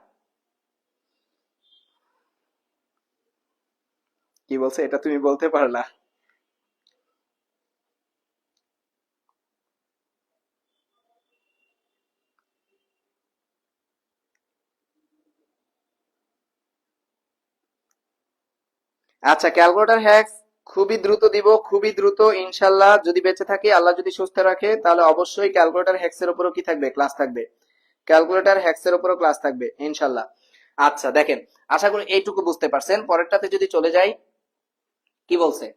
কি বলছে এটা তুমি বলতে পারলা? আচ্ছা ক্যালকুলেটর হ্যাক্স খুবই দ্রুত দিব, খুবই দ্রুত ইনশাল্লাহ। যদি বেঁচে থাকি, আল্লাহ যদি সুস্থ রাখে, তাহলে অবশ্যই ক্যালকুলেটর হ্যাক্স এর উপরও কি থাকবে ক্লাস থাকবে, ক্যালকুলেটর হ্যাক্স এর উপরও ক্লাস থাকবে ইনশাল্লাহ। আচ্ছা দেখেন, আশা করি এইটুকু বুঝতে পারছেন। পরেরটাতে যদি চলে যাই, কি বলছে,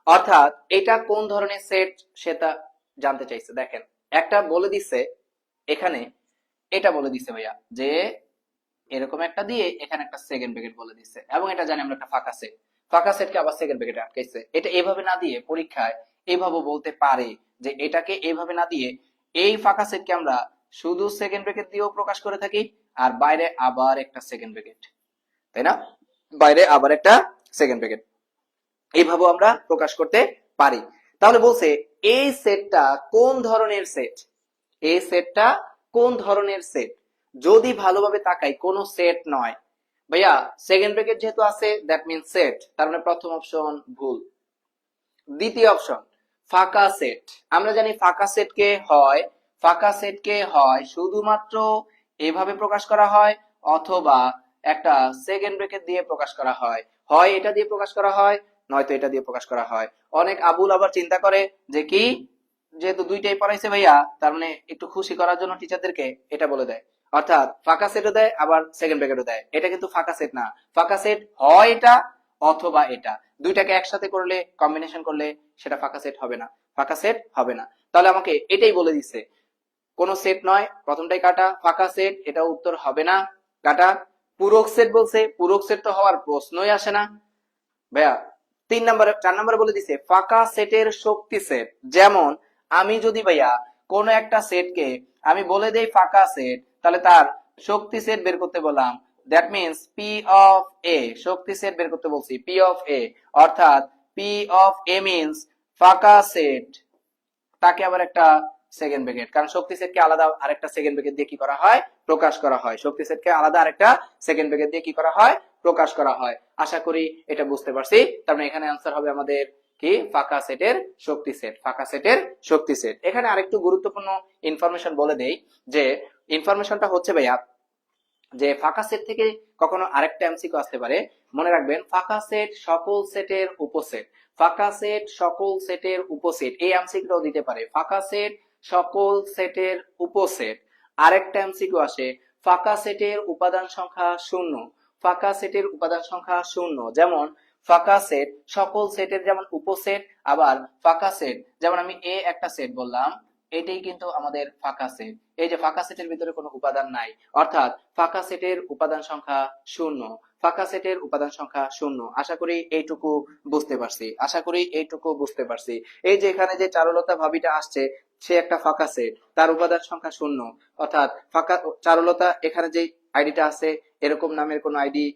অর্থাৎ এটা কোন ধরনের সেট সেটা জানতে চাইছে। দেখেন একটা বলে দিচ্ছে এখানে, এটা বলে দিচ্ছে ভাইয়া যে এরকম একটা দিয়ে এখানে একটা সেকেন্ড ব্র্যাকেট বলে দিচ্ছে, এবং এটা জানি আমরা একটা ফাঁকা সেট, ফাঁকা সেটকে আবার সেকেন্ড ব্র্যাকেটে আটকাইছে। এটা এভাবে না দিয়ে পরীক্ষায় এইভাবে বলতে পারে যে এটাকে এইভাবে না দিয়ে এই ফাঁকা সেটকে আমরা শুধু সেকেন্ড ব্র্যাকেট দিয়েও প্রকাশ করে থাকি, আর বাইরে আবার একটা সেকেন্ড ব্র্যাকেট, তাই না, বাইরে আবার একটা সেকেন্ড ব্র্যাকেট, এইভাবেও আমরা প্রকাশ করতে পারি। তাহলে বলছে এই সেটটা কোন ধরনের সেট, এই সেটটা কোন ধরনের সেট। যদি ভালোভাবে তাকাই কোন সেট নয় ভাইয়া, সেকেন্ড ব্র্যাকেট যেহেতু আছে দ্যাট মিন্স সেট, তার মানে প্রথম অপশন ভুল। দ্বিতীয় অপশন ফাঁকা সেট, আমরা জানি ফাঁকা সেটকে হয়, ফাঁকা সেটকে হয় শুধুমাত্র এভাবে প্রকাশ করা হয়, অথবা একটা সেকেন্ড ব্র্যাকেট দিয়ে প্রকাশ করা হয়, হয় এটা দিয়ে প্রকাশ করা হয়, নয়তো এটা দিয়ে প্রকাশ করা হয়। অনেক আবুল আবার চিন্তা করে যে কি, যেহেতু দুইটাই পড়াইছে ভাইয়া, তার মানে একটু খুশি করার জন্য টিচারদেরকে এটা বলে দেয়, অর্থাৎ ফাঁকা সেটও দেয় আবার সেকেন্ড ব্র্যাকেটও দেয়। এটা কিন্তু ফাঁকা সেট না, ফাঁকা সেট হয় এটা অথবা এটা, দুইটাকে একসাথে করলে কম্বিনেশন করলে সেটা ফাঁকা সেট হবে না, ফাঁকা সেট হবে না। তাহলে আমাকে এটাই বলে দিচ্ছে কোন সেট নয়, প্রথমটাই কাটা, ফাঁকা সেট, এটা উত্তর হবে না, কাটা। পূরক সেট বলছে, পূরক সেট তো হওয়ার প্রশ্নই আসে না ভাইয়া। 4 নম্বরে বলে দিছে ফাঁকা সেটের শক্তি সেট। যেমন আমি যদি ভাইয়া কোন একটা সেটকে আমি বলে দেই ফাঁকা সেট, তাহলে তার শক্তি সেট বের করতে বললাম, that means P of A, Shakti set বের করতে বলছি পি অফ এ, অর্থাৎ পি অফ এ মিন্স ফাঁকা সেট, তাকে আবার একটা সেকেন্ড ব্র্যাকেট, কারণ শক্তি সেটকে আলাদা আরেকটা সেকেন্ড ব্র্যাকেট দিয়ে কি করা হয়, প্রকাশ করা হয়। শক্তি সেটকে আলাদা আরেকটা সেকেন্ড ব্র্যাকেট দিয়ে কি করা হয়, প্রকাশ করা হয়। আশা করি এটা বুঝতে পারছি। তার মানে এখানে आंसर হবে আমাদের কি, ফাঁকা সেটের শক্তি সেট, ফাঁকা সেটের শক্তি সেট। এখানে আরেকটু গুরুত্বপূর্ণ ইনফরমেশন বলে দেই, যে ইনফরমেশনটা হচ্ছে ভাইয়া, যে ফাঁকা সেট থেকে কখনো আরেকটা এমসিকিউ আসতে পারে। মনে রাখবেন, ফাঁকা সেট সকল সেটের উপসেট, ফাঁকা সেট সকল সেটের উপসেট, এই এমসিকিউটাও দিতে পারে। ফাঁকা সেট সকল সেটের উপসেট। আরেকটা এমসিকিউ আসে, ফাঁকা সেটের উপাদান সংখ্যা শূন্য, ফাঁকা সেটের উপাদান সংখ্যা শূন্য। যেমন ফাঁকা সেট সকল সেটের যেমন উপসেট, আবার ফাঁকা সেট যেমন আমি এ একটা সেট বললাম, এটাই কিন্তু আমাদের ফাঁকা সেট। এই যে ফাঁকা সেটের ভিতরে কোনো উপাদান নাই, অর্থাৎ ফাঁকা সেটের উপাদান সংখ্যা শূন্য, ফাঁকা সেটের উপাদান সংখ্যা শূন্য। আশা করি এইটুকু বুঝতে পারছি, আশা করি এইটুকু বুঝতে পারছি। এই যে এখানে যে চারুলতা ভাবিটা আসছে, সে একটা ফাঁকা সেট, তার উপাদান সংখ্যা শূন্য, অর্থাৎ ফাঁকা চারুলতা, এখানে যে আইডিটা আছে এরকম নামের কোন আইডি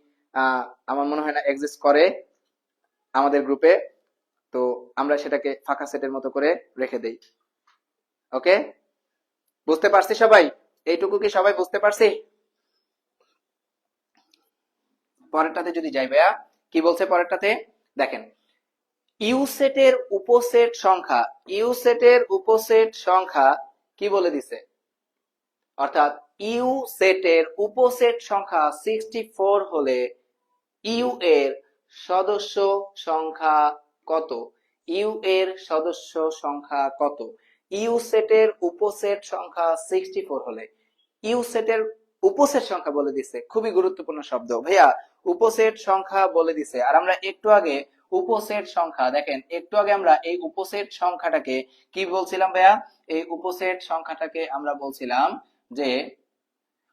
আমার মনে হয় না এক্সিস্ট করে আমাদের গ্রুপে, তো আমরা সেটাকে ফাঁকা সেটের মতো করে রেখে দেই। ওকে, বুঝতে পারছি সবাই? এইটুকু কি সবাই বুঝতে পারছি? পরেরটাতে যদি যাই ভাইয়া, কি বলছে পরেরটাতে, দেখেন ইউ সেটের উপসেট সংখ্যা, ইউ সেটের উপসেট সংখ্যা কি বলে দিছে, অর্থাৎ ইউ সেটের উপসেট সংখ্যা 64 হলে ইউ এর সদস্য সংখ্যা কত, ইউ এর সদস্য সংখ্যা কত। ইউ সেটের উপসেট সংখ্যা 64 হলে, ইউ সেটের উপসেট সংখ্যা বলে দিছে, খুবই গুরুত্বপূর্ণ শব্দ ভাইয়া, উপসেট সংখ্যা বলে দিছে। আর আমরা একটু আগে উপসেট সংখ্যা, দেখেন একটু আগে আমরা এই উপসেট সংখ্যাটাকে কি বলছিলাম ভাইয়া, এই উপসেট সংখ্যাটাকে আমরা বলছিলাম যে,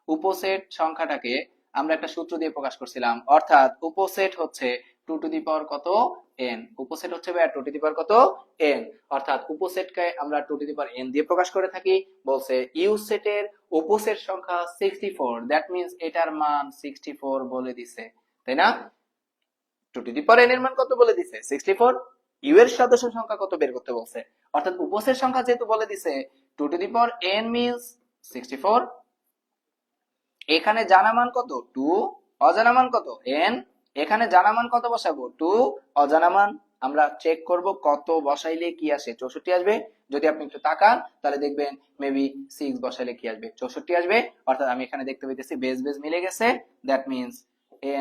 উপসেট সংখ্যাটাকে আমরা একটা সূত্র দিয়ে প্রকাশ করছিলাম, অর্থাৎ উপসেট হচ্ছে 2 টু দি পাওয়ার কত, n। উপসেট হচ্ছে ভাই 2 টু দি পাওয়ার কত, n, অর্থাৎ উপসেটকে আমরা 2 টু দি পাওয়ার n দিয়ে প্রকাশ করে থাকি। বলছে ইউ সেটের উপসেট সংখ্যা 64, দ্যাট মিন্স এটার মান 64 বলে দিছে, তাই না? 2 টু দি পাওয়ার n এর মান কত বলে দিছে, 64। ইউ এর সদস্য সংখ্যা কত বের করতে বলছে, অর্থাৎ উপসেট সংখ্যা যেহেতু বলে দিছে 2 to the power n means 64। এখানে জানা মান কত, 2, অজানা মান কত, n। এখানে জানা মান কত বসাবো, 2, অজানা মান আমরা চেক করব কত বসাইলে কি আসে, 64 আসবে। যদি আপনি একটু তাকান তাহলে দেখবেন মেবি 6 বসাইলে কি আসবে, 64 আসবে। অর্থাৎ আমি এখানে দেখতে পাইতেছি বেস বেস মিলে গেছে, দ্যাট মিন্স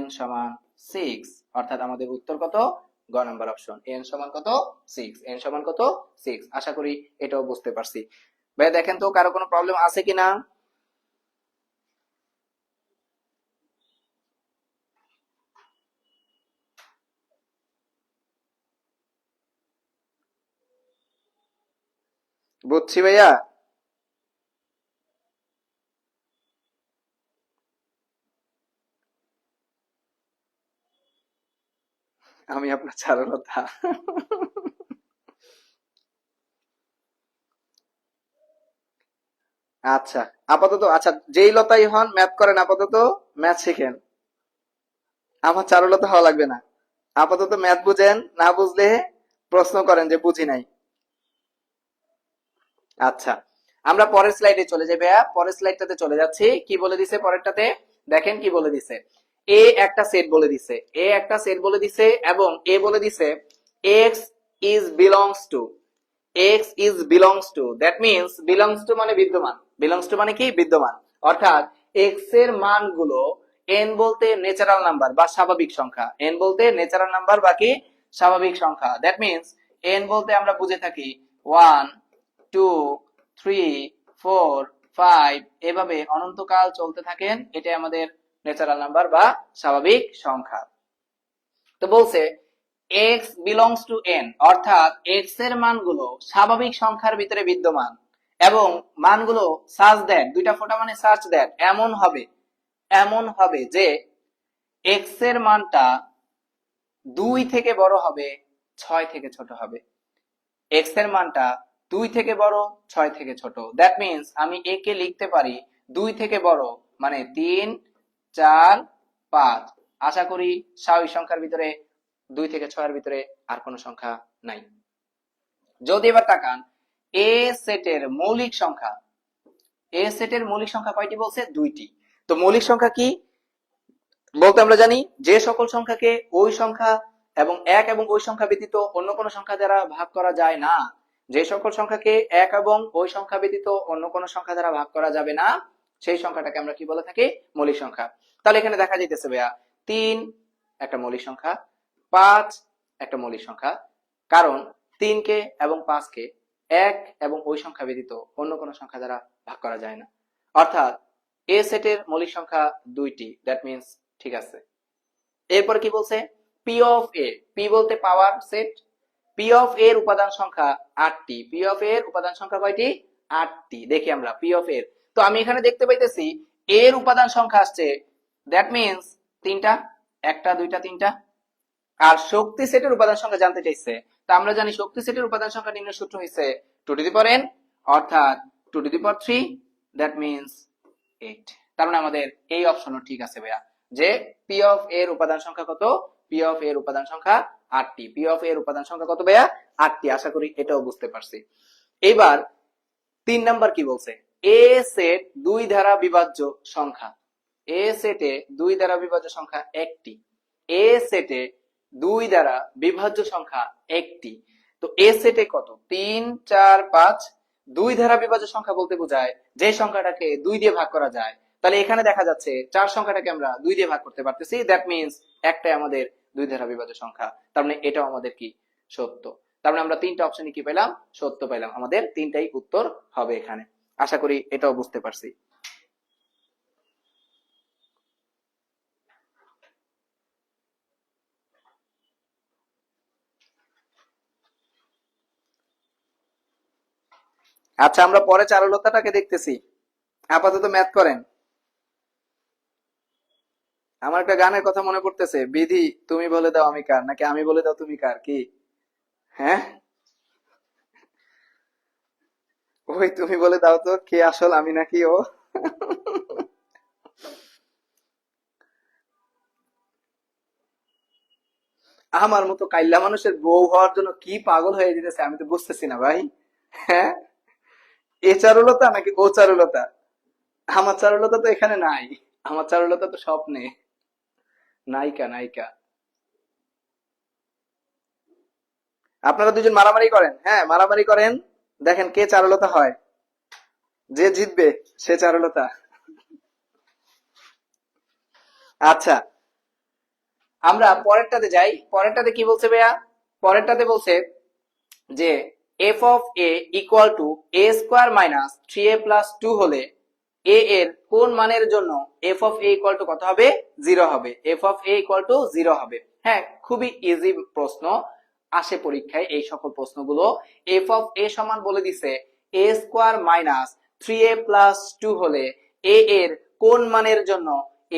n সমান 6, অর্থাৎ আমাদের উত্তর কত, গ নাম্বার অপশন, n সমান কত, 6, n সমান কত, 6। আশা করি এটাও বুঝতে পারছি ভাই। দেখেন তো কারো কোনো প্রবলেম আছে কিনা। বুঝছি ভাইয়া। আমি আপনার চারুলতা। আচ্ছা, আপাতত আচ্ছা যেই লতাই হন ম্যাথ করেন, আপাতত ম্যাথ শিখেন, আমার চারুলতা হওয়া লাগবে না। আপাতত ম্যাথ বুঝেন, না বুঝলে প্রশ্ন করেন যে বুঝি নাই। আচ্ছা, আমরা পরের স্লাইডে চলে যাই ভাইয়া, পরের স্লাইডটাতে চলে যাচ্ছি। কি বলে দিছে পরেরটাতে, দেখেন কি বলে দিছে, এ একটা সেট বলে দিছে, এ একটা সেট বলে দিছে, এবং এ বলে দিছে x is belongs to, x is belongs to, that means belongs to মানে বিদ্যমান, belongs to মানে কি, বিদ্যমান। অর্থাৎ x এর মানগুলো, n বলতে ন্যাচারাল নাম্বার বা স্বাভাবিক সংখ্যা, n বলতে ন্যাচারাল নাম্বার বাকি স্বাভাবিক সংখ্যা, that means n বলতে আমরা বুঝে থাকি 1 2 3 4 5, এভাবে অনন্তকাল চলতে থাকেন, এটা আমাদের ন্যাচারাল নাম্বার বা স্বাভাবিক সংখ্যা। তো বলছে x belongs to n, অর্থাৎ x এর মানগুলো স্বাভাবিক সংখ্যার ভিতরে বিদ্যমান, এবং মানগুলো such that, দুইটা ফোঁটা মানে such that, এমন হবে যে x এর মানটা 2 থেকে বড় হবে, 6 থেকে ছোট হবে। x এর মানটা 2 থেকে বড়, 6 থেকে ছোট, দ্যাট মিন্স আমি a কে লিখতে পারি 2 থেকে বড় মানে 3 4 5। আশা করি স্বাভাবিক সংখ্যার ভিতরে 2 থেকে 6 এর ভিতরে আর কোনো সংখ্যা নাই। যদি এবার তাকান এ সেটের মৌলিক সংখ্যা, এ সেটের মৌলিক সংখ্যা কয়টি বলছে? 2টি। তো মৌলিক সংখ্যা কি বলতে আমরা জানি যে সকল সংখ্যাকে ওই সংখ্যা এবং এক এবং ওই সংখ্যা ব্যতীত অন্য কোনো সংখ্যা দ্বারা ভাগ করা যায় না, যে সকল সংখ্যাকে এক এবং ওই সংখ্যা ব্যতীত অন্য কোনো সংখ্যা দ্বারা ভাগ করা যাবে না, সেই সংখ্যাটাকে আমরা কি বলে থাকি? মৌলিক সংখ্যা। তাহলে এখানে দেখা যাইতেছে ভাইয়া 3 একটা মৌলিক সংখ্যা, 5 একটা মৌলিক সংখ্যা, কারণ 3 কে এবং 5 কে এক এবং ওই সংখ্যা ব্যতীত অন্য কোনো সংখ্যা দ্বারা ভাগ করা যায় না। অর্থাৎ এ সেটের মৌলিক সংখ্যা 2টি, দ্যাট মিন্স ঠিক আছে। এরপর কি বলছে? পি অফ এ, পি বলতে পাওয়ার সেট, পি অফ এর উপাদান সংখ্যা 8টি। পি অফ এর উপাদান সংখ্যা কয়টি? 8টি। দেখি আমরা পি অফ এর, তো আমি এখানে দেখতে পাইতেছি এর উপাদান সংখ্যা আসছে, দ্যাট মিন্স 3টা, 1টা 2টা 3টা। আর শক্তি সেটের উপাদান সংখ্যা জানতে চাইছে, তো আমরা জানি শক্তি সেটের উপাদান সংখ্যা নির্ণয় সূত্র হইছে 2 টু দি পাওয়ার n, অর্থাৎ 2 to the power 3, that means 8। তার মানে আমাদের এই অপশনও ঠিক আছে ভাইয়া, যে পি অফ এর উপাদান সংখ্যা কত? পি অফ এর উপাদান সংখ্যা 8টি। পি অফ এর উপাদান সংখ্যা কত ভাইয়া? 8টি। আশা করি এটাও বুঝতে পারছি। এবার 3 নাম্বার কি বলছে? এ সেট 2 দ্বারা বিভাজ্য সংখ্যা, এ সেটে 2 দ্বারা বিভাজ্য সংখ্যা 1টি। এ সেটে 2 দ্বারা বিভাজ্য সংখ্যা 1টি। তো এ সেটে কত? 3 4 5। 2 দ্বারা বিভাজ্য সংখ্যা বলতে বোঝায় যে সংখ্যাটাকে 2 দিয়ে ভাগ করা যায়। তাহলে এখানে দেখা যাচ্ছে 4 সংখ্যাটাকে আমরা 2 দিয়ে ভাগ করতে পারতেছি, দ্যাট মিন্স একটাই আমাদের 2 দ্বারা বিভাজ্য সংখ্যা। তার মানে এটাও আমাদের কি? সত্য। তার মানে আমরা 3টা অপশনে কি পেলাম? সত্য পেলাম। আমাদের 3টাই উত্তর হবে এখানে। আশা করি এটাও বুঝতে পারছি। আচ্ছা, আমরা পরে চারুলতাটাকে দেখতেছি, আপাতত ম্যাথ করেন। আমার একটা গানের কথা মনে পড়তেছে, বিধি তুমি বলে দাও আমি কার, নাকি আমি বলে দাও তুমি কার, কি? হ্যাঁ, ওই তুমি বলে দাও তো কে আসল, আমি নাকি ও? আমার মতো কাইল্লা মানুষের বউ হওয়ার জন্য কি পাগল হয়ে যেতেছে আমি তো বুঝতেছি না ভাই। হ্যাঁ, এ চারুলতা নাকি ও চারুলতা? আমার চারুলতা তো এখানে নাই, আমার চারুলতা তো স্বপ্নে। নায়িকা নায়িকা। আপনারা দুজন মারামারি করেন, হ্যাঁ মারামারি করেন, দেখেন কে চারুলতা হয়। যে জিতবে সে চারুলতা। আচ্ছা, আমরা পরেরটাতে যাই। পরেরটাতে কি বলছে ভাইয়া? পরেরটাতে বলছে যে F of A equal to A square minus 3a plus 2 হলে এ এর কোন মানের জন্য F of A equal to কত হবে? 0 হবে। F of A equal to 0 হবে। হ্যাঁ, খুবই ইজি প্রশ্ন, আসে পরীক্ষায় এই সকল প্রশ্নগুলো। এফ অফ এ সমান বলে দিছে এ স্কোয়ার মাইনাস 3a প্লাস 2 হলে এ এর কোন মানের জন্য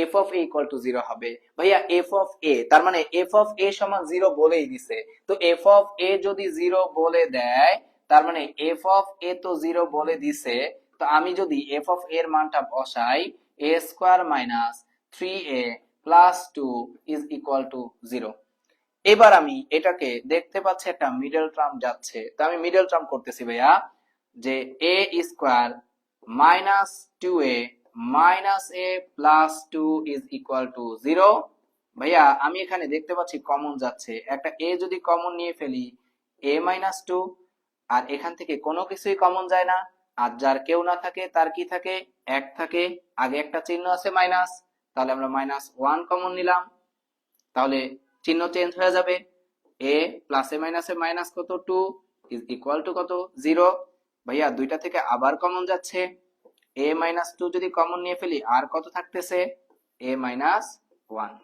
F of A equal to 0 হবে। ভাইয়া এফ অফ এ, তার মানে এফ অফ এ সমান 0 বলেই দিছে। তো এফ অফ এ যদি 0 বলে দেয়, তার মানে এফ অফ এ তো 0 বলে দিছে, তো আমি যদি এফ অফ এর মানটা বসাই, A square minus 3a plus 2 is equal to 0। এবার আমি এটাকে দেখতে পাচ্ছি একটা মিডল টার্ম যাচ্ছে, তো আমি মিডল টার্ম করতেছি ভাইয়া, যে A square minus 2a minus A plus 2 is equal to 0। ভাইয়া আমি এখানে দেখতে পাচ্ছি কমন যাচ্ছে, একটা এ যদি কমন নিয়ে ফেলি, এ মাইনাস 2, আর এখান থেকে কোনো কিছুই কমন যায় না, আর যার কেউ না থাকে তার কি থাকে? 1 থাকে, আগে একটা চিহ্ন আছে মাইনাস, তাহলে আমরা মাইনাস 1 কমন নিলাম, তাহলে চিহ্ন চেঞ্জ হয়ে যাবে, এ প্লাসে মাইনাসে মাইনাস কত? 2 ইজ ইকুয়াল টু কত? 0। ভাইয়া দুইটা থেকে আবার কমন যাচ্ছে, এ মাইনাস 2 যদি কমন নিয়ে ফেলি আর কত থাকতেছে? এ মাইনাস 1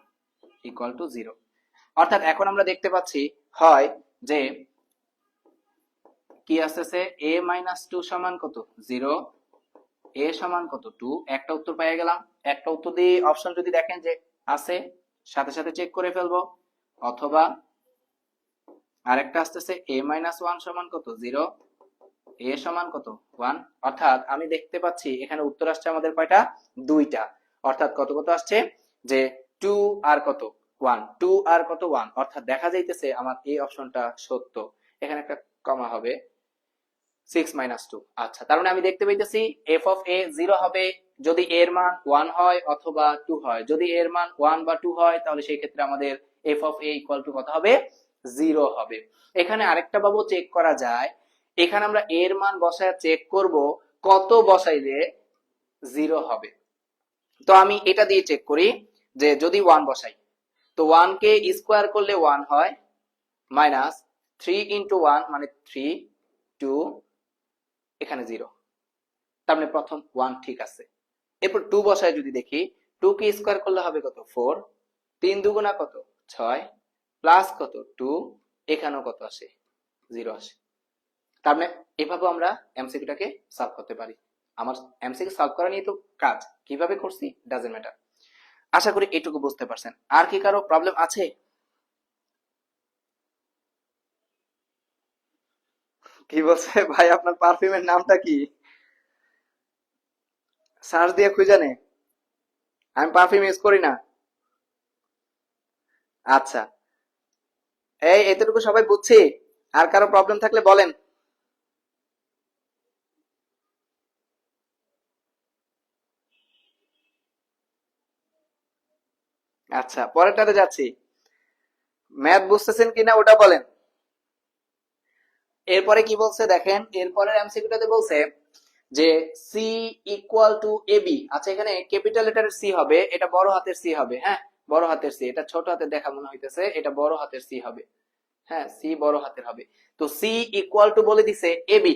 ইকুয়াল টু 0। অর্থাৎ এখন আমরা দেখতে পাচ্ছি হয় যে কি আসতেছে, এ মাইনাস 2 সমান কত? 0, এ সমান কত? 2। একটা উত্তর পেয়ে গেলাম। একটা উত্তর দিয়ে অপশন যদি দেখেন যে আছে, সাথে সাথে চেক করে ফেলবো। অথবা আরেকটা আসতেছে এ মাইনাস 1 সমান কত? 0, এ সমান কত? 1। অর্থাৎ আমি দেখতে পাচ্ছি এখানে উত্তর আসছে আমাদের কয়টা? 2টা। অর্থাৎ কত কত আসছে? যে 2 আর কত? 1। 2 আর কত? 1। অর্থাৎ দেখা যাইতেছে আমার এই অপশনটা সত্য। এখানে একটা কমা হবে, 6 - 2। আচ্ছা, তার মানে আমি দেখতে পাইতেছি এফ অফ এ 0 হবে যদি এর মান 1 হয় অথবা 2 হয়। যদি এর মান 1 বা 2 হয় তাহলে সেই ক্ষেত্রে আমাদের F of A equal to কত হবে? 0 হবে। এখানে আরেকটা ভাবে চেক করা যায়, এখানে আমরা এর মান বসায় চেক করব কত বসাইলে 0 হবে। তো আমি এটা দিয়ে চেক করি যে যদি 1 বসাই তো 1 কে স্কয়ার করলে 1 হয়, মাইনাস 3 ইনটু 1 মানে 3, 2, এখানে 0। তার মানে প্রথম 1 ঠিক আছে। এরপর 2 বসায় যদি দেখি 2 কে স্কয়ার করলে হবে কত? 4, 3 দুগুণা কত? 6, প্লাস কত? 2, এখানেও কত আসে? 0 আসে। তার মানে এভাবে আমরা এমসিকিউটাকে সলভ করতে পারি। আমার এমসিকিউ সলভ করা নিয়ে তো কাজ, কিভাবে করছি ডাজন্ট ম্যাটার। আশা করি এটুকু বুঝতে পারছেন। আর কি কারো প্রবলেম আছে? কি বলছে ভাই, আপনার পারফিউমের নামটা কি? সার্চ দিয়ে খুঁজে নে। আমি পারফিউম ইউজ করি না। আচ্ছা, এই এতটুকু সবাই বুঝছি। আর কারো প্রবলেম থাকলে বলেন। আচ্ছা, পরেরটাতে যাচ্ছি। ম্যাথ বুঝতেছেন কিনা ওটা বলেন। এরপরে কি বলছে দেখেন, এরপরের এমসিকিউটাতে বলছে যে সি ইকুয়াল টু এবি। আচ্ছা, এখানে ক্যাপিটাল লেটারের সি হবে, এটা বড় হাতের সি হবে। হ্যাঁ, বড় হাতের সি, এটা ছোট হাতের দেখা মনে হইতেছে, এটা বড় হাতের সি হবে। হ্যাঁ, সি বড় হাতের হবে। তো সি ইকুয়াল টু বলে দিছে এবি।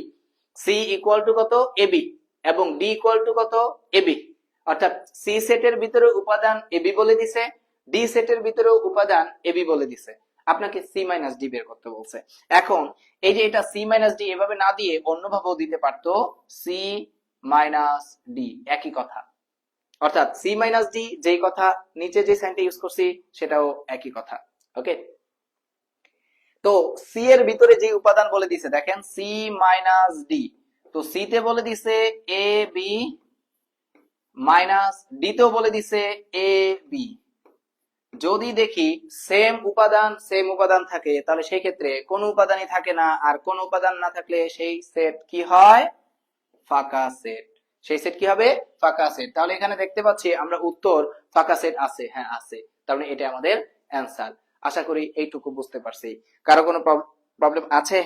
সি ইকুয়াল টু কত? এবি। এবং ডি ইকুয়াল টু কত? এবি। অর্থাৎ সি সেটের ভিতরে উপাদান এবি বলে দিছে, ডি সেটের ভিতরে উপাদান এবি বলে দিছে। আপনাকে সি মাইনাস ডি বের করতে বলছে। এখন এই যে এটা সি মাইনাস ডি এভাবে না দিয়ে অন্যভাবেও দিতে পারতো, সি মাইনাস ডি, একই কথা। অর্থাৎ সি মাইনাস ডি যেই কথা, নিচে যে সাইনটা ইউজ করছি সেটাও একই কথা। ওকে, তো সি এর ভিতরে যে উপাদান বলে দিছে দেখেন, সি মাইনাস ডি। তো সি তে বলে দিছে এ বি, মাইনাস ডি তেও বলে দিছে এ বি। যদি দেখি সেম উপাদান থাকে তাহলে সেই ক্ষেত্রে কোন উপাদানই থাকে না, আর কোন উপাদান না থাকলে সেই সেট কি হয়? ফাঁকা সেট। সেই সেট কি হবে? ফাঁকা সেট। তাহলে এখানে দেখতে পাচ্ছি আমরা উত্তর ফাঁকা সেট আছে। হ্যাঁ আছে, তার মানে এটা আমাদের অ্যান্সার। আশা করি এইটুকু বুঝতে পারছি। কারো কোনো প্রবলেম আছে?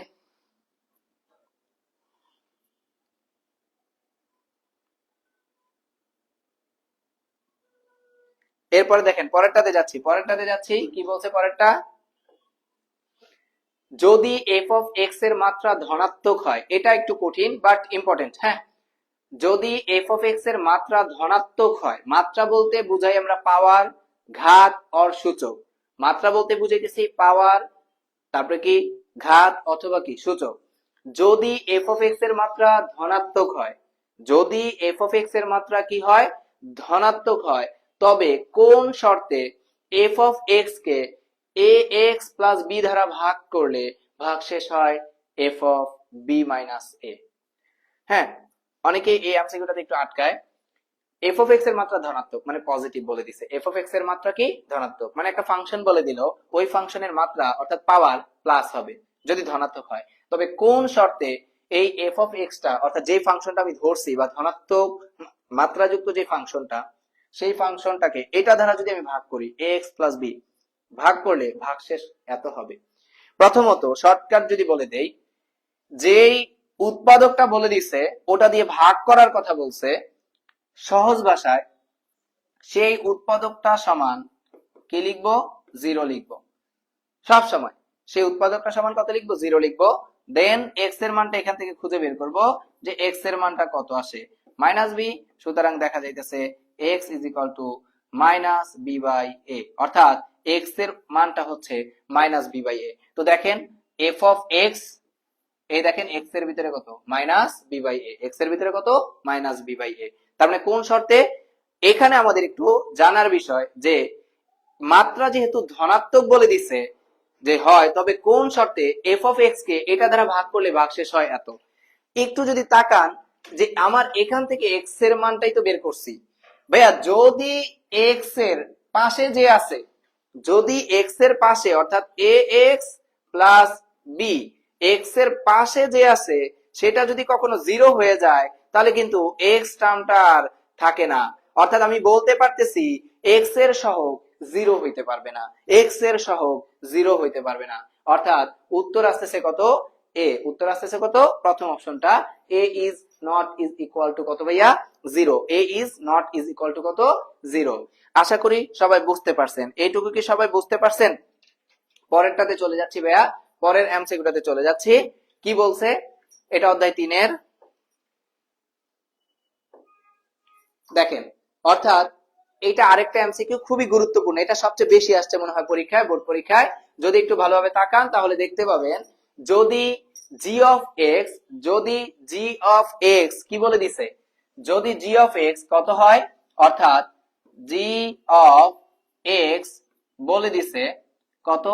এরপরে দেখেন পরেরটাতে যাচ্ছি কি বলছে পরেরটা, যদি এফ অফ এক্স এর মাত্রা ধনাত্মক হয়, এটা একটু কঠিন বাট ইম্পর্টেন্ট। হ্যাঁ, যদি এফ অফ এক্স এর মাত্রা ধনাত্মক হয়, মাত্রা বলতে বুঝাই আমরা পাওয়ার, ঘাত অর সূচক। মাত্রা বলতে বুঝাইতেছি পাওয়ার, তারপরে কি ঘাত অথবা কি সূচক। যদি এফ অফ এক্স এর মাত্রা ধনাত্মক হয়, যদি এফ অফ এক্স এর মাত্রা কি হয়? ধনাত্মক হয়, তবে কোন শর্তে এফ অফ এক্স কে এ এক্স প্লাস বি দ্বারা ভাগ করলে ভাগশেষ হয় f of B minus a. হ্যাঁ, অনেকে এই এমসিকিউটাতে একটু আটকায়। এফ অফ এক্স এর মাত্রা ধনাত্মক মানে পজিটিভ বলে দিছে। এফ অফ এক্স এর মাত্রা কি? ধনাত্মক, মানে একটা ফাংশন বলে দিল, ওই ফাংশনের মাত্রা অর্থাৎ পাওয়ার প্লাস হবে যদি ধনাত্মক হয়। তবে কোন শর্তে এই এফ অফ এক্স টা, অর্থাৎ যে ফাংশনটা আমি ধরছি বা ধনাত্মক মাত্রাযুক্ত যে ফাংশনটা, সেই ফাংশনটাকে এটা দ্বারা যদি আমি ভাগ করি এক্স প্লাস বি, ভাগ করলে ভাগশেষ এত হবে। প্রথমত শর্টকাট যদি বলে দেই, যেই উৎপাদকটা বলে দিছে ওটা দিয়ে ভাগ করার কথা বলছে, সহজ ভাষায় সেই উৎপাদকটা সমান কি লিখবো? 0 লিখবো সব সময়। সেই উৎপাদকটা সমান কত লিখবো? 0 লিখবো। দেন এক্স এর মানটা এখান থেকে খুঁজে বের করব যে এক্স এর মানটা কত আসে, মাইনাস বি। সুতরাং দেখা যাইতেছে X is equal to minus B by A, অর্থাৎ এক্স এর মানটা হচ্ছে মাইনাস বি বাই এ। তো দেখেন এফ অফ এক্স, এই দেখেন এক্স এর ভিতরে কত? Minus B by a. X এর ভিতরে কত? Minus B by a. তার মানে কোন শর্তে? এখানে আমাদের একটু জানার বিষয় যে মাত্রা যেহেতু ধনাত্মক বলে দিছে যে হয়, তবে কোন শর্তে এফ অফ এক্স কে এটা দ্বারা ভাগ করলে ভাগশেষ হয় এত। একটু যদি তাকান যে আমার এখান থেকে এক্স এর মানটাই তো বের করছি ভাইয়া, যদি এক্স এর পাশে যে আছে, যদি এক্স এর পাশে অর্থাৎ এ এক্স প্লাস বি, এক্স এর পাশে যে আছে সেটা যদি কখনো 0 হয়ে যায় তাহলে কিন্তু x টার্মটা আর থাকে না। অর্থাৎ আমি বলতে পারতেছি x এর সহগ 0 হইতে পারবে না, x এর সহগ 0 হইতে পারবে না। অর্থাৎ উত্তর আসতেছে কত? এ। উত্তর আসতেছে কত? প্রথম অপশনটা a is not is equal to কত ভাইয়া? 0। a is not is equal to কত? 0। আশা করি সবাই বুঝতে পারছেন। এইটুকু কি সবাই বুঝতে পারছেন? পরেরটাতে চলে যাচ্ছি ভাইয়া, পরের এমসিকিউটাতে চলে যাচ্ছি। কি বলছে? এটা অধ্যায় 3 এর, দেখেন। অর্থাৎ এটা আরেকটা এমসিকিউ, খুবই গুরুত্বপূর্ণ। এটা সবচেয়ে বেশি আসছে মনে হয় পরীক্ষায়, বোর্ড পরীক্ষায়। যদি একটু ভালোভাবে তাকান তাহলে দেখতে পাবেন, যদি g অফ x, যদি g অফ x কি বলে দিছে, যদি g অফ x কত হয়, অর্থাৎ g অফ x বলে দিছে কত?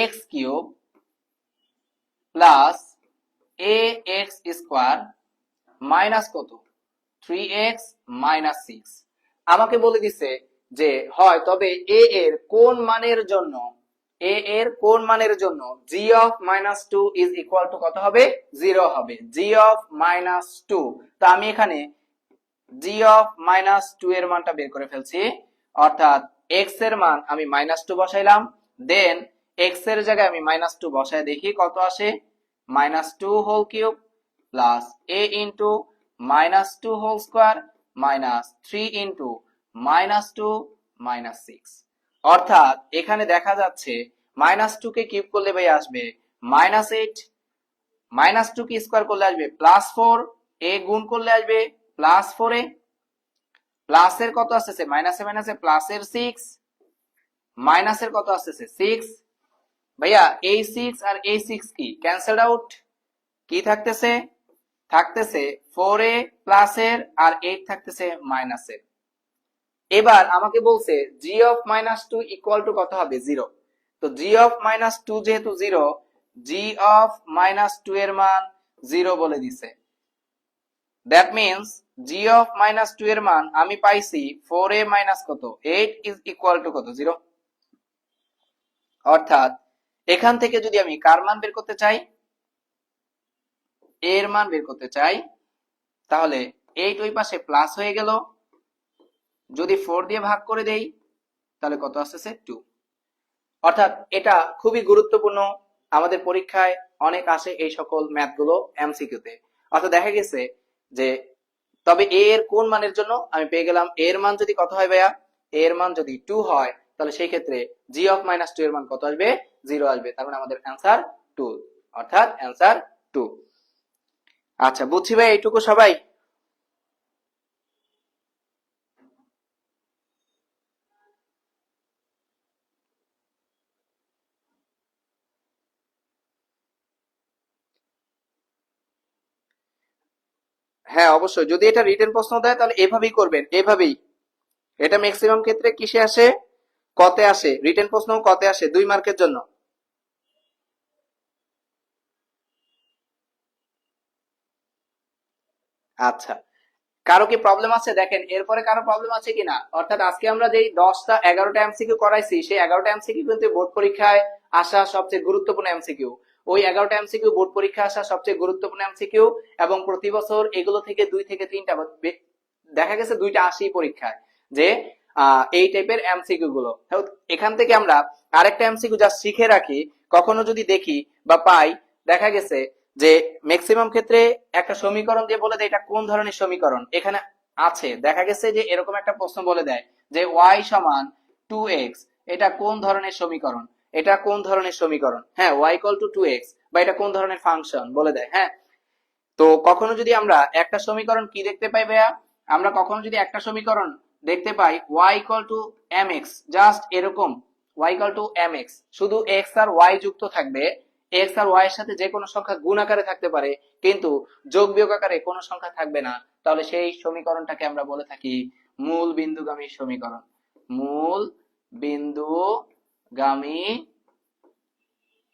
x cube plus ax square minus কত? 3x minus 6। আমাকে বলে দিছে যে হয় তবে a এর কোন মানের জন্য, a এর কোন মানের জন্য g of minus 2 is equal two কত হবে? 0 হবে। g অফ মাইনাস 2, তো আমি এখানে g অফ মাইনাস 2 এর মানটা বের করে ফেলছি। অর্থাৎ x এর মান আমি মাইনাস 2 বসাইলাম, দেন x এর জায়গায় আমি মাইনাস 2 বসায় দেখি কত আসে। Minus 2 whole cube plus a into minus 2 whole square minus 3 into minus 2 minus 6। অর্থাৎ এখানে দেখা যাচ্ছে মাইনাস 2 কে কিউব করলে ভাই আসবে মাইনাস 8, মাইনাস 2 কে স্কোয়ার করলে আসবে প্লাস 4, a গুণ করলে আসবে প্লাস 4a, প্লাসের কত আসতেছে? মাইনাসে মাইনাসে প্লাসের 6, মাইনাসের কত আসতেছে? 6। ভাইয়া এই 6 আর এই 6 কি ক্যান্সেলড আউট? কি থাকতেছে? থাকতেছে 4a প্লাসের আর 8 থাকতেছে মাইনাসের। এবার আমাকে বলছে g of minus 2 equal to কত হবে? 0। তো g অফ মাইনাস 2 যেহেতু 0, g অফ মাইনাস 2 এর মান 0 বলে দিছে। That means g of minus 2 এর মান আমি পাইছি 4a মাইনাস কত? 8 ইজ ইকুয়াল টু কত? 0। অর্থাৎ এখান থেকে যদি আমি কার মান বের করতে চাই, a এর মান বের করতে চাই, তাহলে 8 ওই পাশে প্লাস হয়ে গেল, যদি 4 দিয়ে ভাগ করে দেই তাহলে কত আসতেছে? 2। অর্থাৎ এটা খুবই গুরুত্বপূর্ণ, আমাদের পরীক্ষায় অনেক আসে এই সকল ম্যাথ গুলো এমসিকিউতে। অর্থাৎ দেখা গেছে যে তবে a এর কোন মানের জন্য আমি পেয়ে গেলাম a এর মান যদি কত হয় ভাইয়া? a এর মান যদি 2 হয় তাহলে সেই ক্ষেত্রে g অফ মাইনাস 2 এর মান কত আসবে? 0 আসবে। তার মানে আমাদের অ্যান্সার 2, অর্থাৎ অ্যান্সার 2। আচ্ছা বুঝছি ভাই এইটুকু সবাই? হ্যাঁ অবশ্যই, যদি এটা রিটেন প্রশ্ন দেয় তাহলে এভাবেই করবেন, এভাবেই। এটা ম্যাক্সিমাম ক্ষেত্রে কিসে আসে? কতে আসে। রিটেন প্রশ্ন কতে আসে 2 মার্কের জন্য। আচ্ছা, কারো কি প্রবলেম আছে? দেখেন এরপরে কারো প্রবলেম আছে কিনা। অর্থাৎ আজকে আমরা যেই 10টা 11টা এমসিকিউ করাইছি, সেই 11টা এমসিকিউ কিন্তু বোর্ড পরীক্ষায় আসা সবচেয়ে গুরুত্বপূর্ণ এমসিকিউ। ওই 11টা এমসিকিউ বোর্ড পরীক্ষায় আসা সবচেয়ে গুরুত্বপূর্ণ এমসিকিউ, এবং প্রতি বছর এগুলো থেকে 2 থেকে 3টা, দেখা গেছে 2টা আসেই পরীক্ষায়, যে এই টাইপের এমসিকিউ গুলো। এখান থেকে আমরা আরেকটা এমসিকিউ যা শিখে রাখি, কখনো যদি দেখি বা পাই, দেখা গেছে যে ম্যাক্সিমাম ক্ষেত্রে একটা সমীকরণ দিয়ে বলে দেয় এটা কোন ধরনের সমীকরণ এখানে আছে। দেখা গেছে যে এরকম একটা প্রশ্ন বলে দেয় যে y সমান 2x, এটা কোন ধরনের সমীকরণ, এটা কোন ধরনের সমীকরণ, হ্যাঁ y ইকুয়াল টু 2x, বা এটা কোন ধরনের ফাংশন বলে দেয়। হ্যাঁ, তো কখনো যদি আমরা একটা সমীকরণ কি দেখতে পাই ভাইয়া, আমরা কখনো যদি একটা সমীকরণ দেখতে পাই y equal to mx, just এরকম y ইকুয়াল টু mx, শুধু x আর y যুক্ত থাকবে, x আর y এর সাথে যে কোনো সংখ্যা গুণ আকারে থাকতে পারে কিন্তু যোগ বিয়োগ আকারে কোনো সংখ্যা থাকবে না, তাহলে সেই সমীকরণটাকে আমরা বলে থাকি মূল বিন্দুগামী সমীকরণ। মূল বিন্দুগামী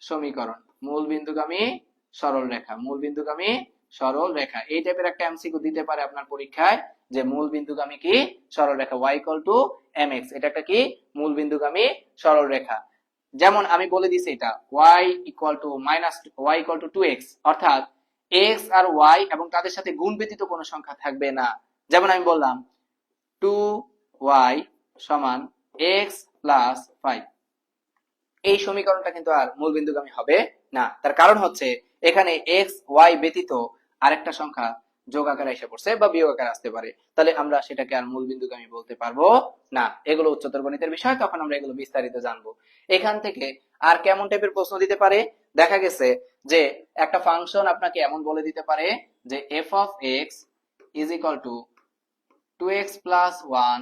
সমীকরণ, মূল বিন্দুগামী সরল রেখা, মূল বিন্দুগামী সরল রেখা। এই টাইপের একটা এমসিকিউ দিতে পারে আপনার পরীক্ষায়, যে মূল বিন্দুগামী কি সরল রেখা, y ইকুয়াল টু mx, এটা একটা কি মূল বিন্দুগামী সরল রেখা। যেমন আমি বলে দিছি এটা y ইকুয়াল টু 2x, অর্থাৎ এক্স আর ওয়াই এবং তাদের সাথে গুণ ব্যতীত কোনো সংখ্যা থাকবে না। যেমন আমি বললাম 2y সমান x প্লাস 5, এই সমীকরণটা কিন্তু আর মূলবিন্দুগামী হবে না। তার কারণ হচ্ছে এখানে এক্স ওয়াই ব্যতীত আরেকটা সংখ্যা যোগ আকারে এসে পড়ছে বা বিয়োগ আকারে আসতে পারে, তাহলে আমরা সেটাকে আর মূলবিন্দুগামী বলতে পারবো না। এগুলো উচ্চতর গণিতের বিষয়, তখন আমরা এগুলো বিস্তারিত জানবো। এখান থেকে আর কেমন টাইপের প্রশ্ন দিতে পারে, দেখা গেছে যে একটা ফাংশন আপনাকে এমন বলে দিতে পারে যে F of x is equal two 2x plus 1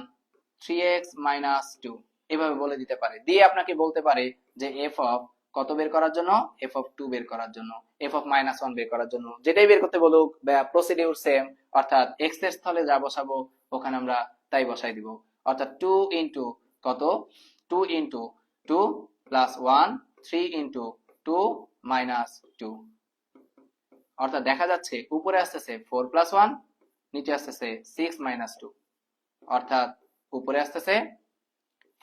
3x minus 2, এভাবে বলে দিতে পারে। দিয়ে আপনাকে বলতে পারে যে এফ অফ কত বের করার জন্য, এফ অফ 2 বের করার জন্য, এফ অফ মাইনাস 1 বের করার জন্য, যেটাই বের করতে বলুক প্রসিডিউর সেম, অর্থাৎ এক্স এর স্থলে যা বসাবো ওখানে আমরা তাই বসাই দিব। অর্থাৎ 2 ইনটু কত, 2 ইনটু 2 প্লাস 1 3 ইনটু 2 মাইনাস 2, অর্থাৎ দেখা যাচ্ছে উপরে আসতেছে 4 প্লাস 1, নিচে আসতেছে 6 মাইনাস 2, অর্থাৎ উপরে আসতেছে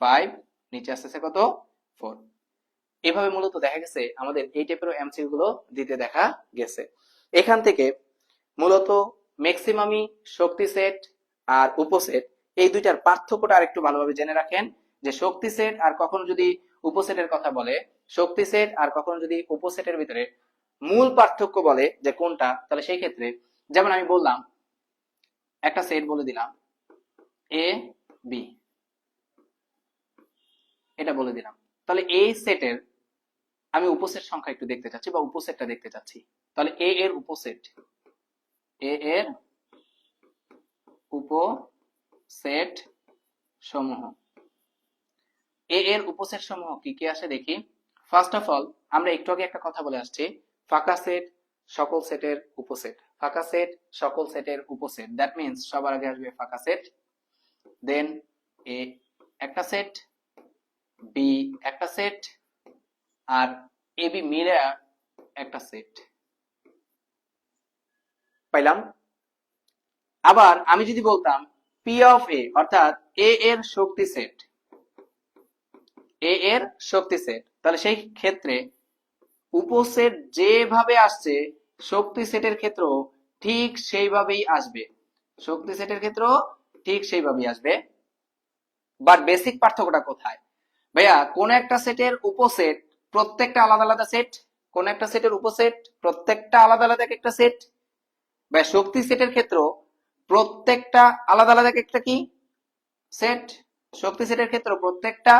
5, নিচে আসতেছে কত 4। এভাবে মূলত দেখা গেছে আমাদের এই টাইপের এমসিকিউ গুলো দিতে দেখা গেছে। এখান থেকে মূলত ম্যাক্সিমামি, শক্তি সেট আর উপসেট, এই দুইটার পার্থক্যটা আরেকটু ভালোভাবে জেনে রাখেন। যে শক্তি সেট আর কখনো যদি উপসেটের কথা বলে, শক্তি সেট আর কখনো যদি উপসেটের ভিতরে মূল পার্থক্য বলে যে কোনটা, তাহলে সেই ক্ষেত্রে যেমন আমি বললাম একটা সেট বলে দিলাম এ বি, এটা বলে দিলাম, তাহলে এই সেটের আমি উপসেট সংখ্যা একটু দেখতে চাচ্ছি বা উপসেটটা দেখতে চাচ্ছি। তাহলে এ এর উপসেট, এ এর উপসেট সমূহ, এ এর উপসেট সমূহ কি কি আসে দেখি। ফার্স্ট অফ অল আমরা একটু আগে একটা কথা বলে আসছি, ফাঁকা সেট সকল সেটের উপসেট, ফাঁকা সেট সকল সেটের উপসেট, দ্যাট মিন্স সবার আগে আসবে ফাঁকা সেট, দেন এ একটা সেট, বি একটা set, R A B Miller একটা সেট। পাইলাম? আবার আমি যদি বলতাম পি অফ এ, অর্থাৎ এ এর শক্তি সেট, এ এর শক্তি সেট, তাহলে সেই ক্ষেত্রে উপসেট যেভাবে আসছে শক্তি সেটের ক্ষেত্রেও ঠিক সেইভাবেই আসবে, শক্তি সেটের ক্ষেত্রেও ঠিক সেইভাবেই আসবে। বাট বেসিক পার্থক্যটা কোথায় ভাইয়া, কোন একটা সেটের উপসেট প্রত্যেকটা আলাদা আলাদা সেট, কোন একটা সেটের উপসেট প্রত্যেকটা আলাদা আলাদা একটা সেট, বা শক্তি সেটের ক্ষেত্রে প্রত্যেকটা আলাদা আলাদা একটা কি সেট, শক্তি সেটের ক্ষেত্রে প্রত্যেকটা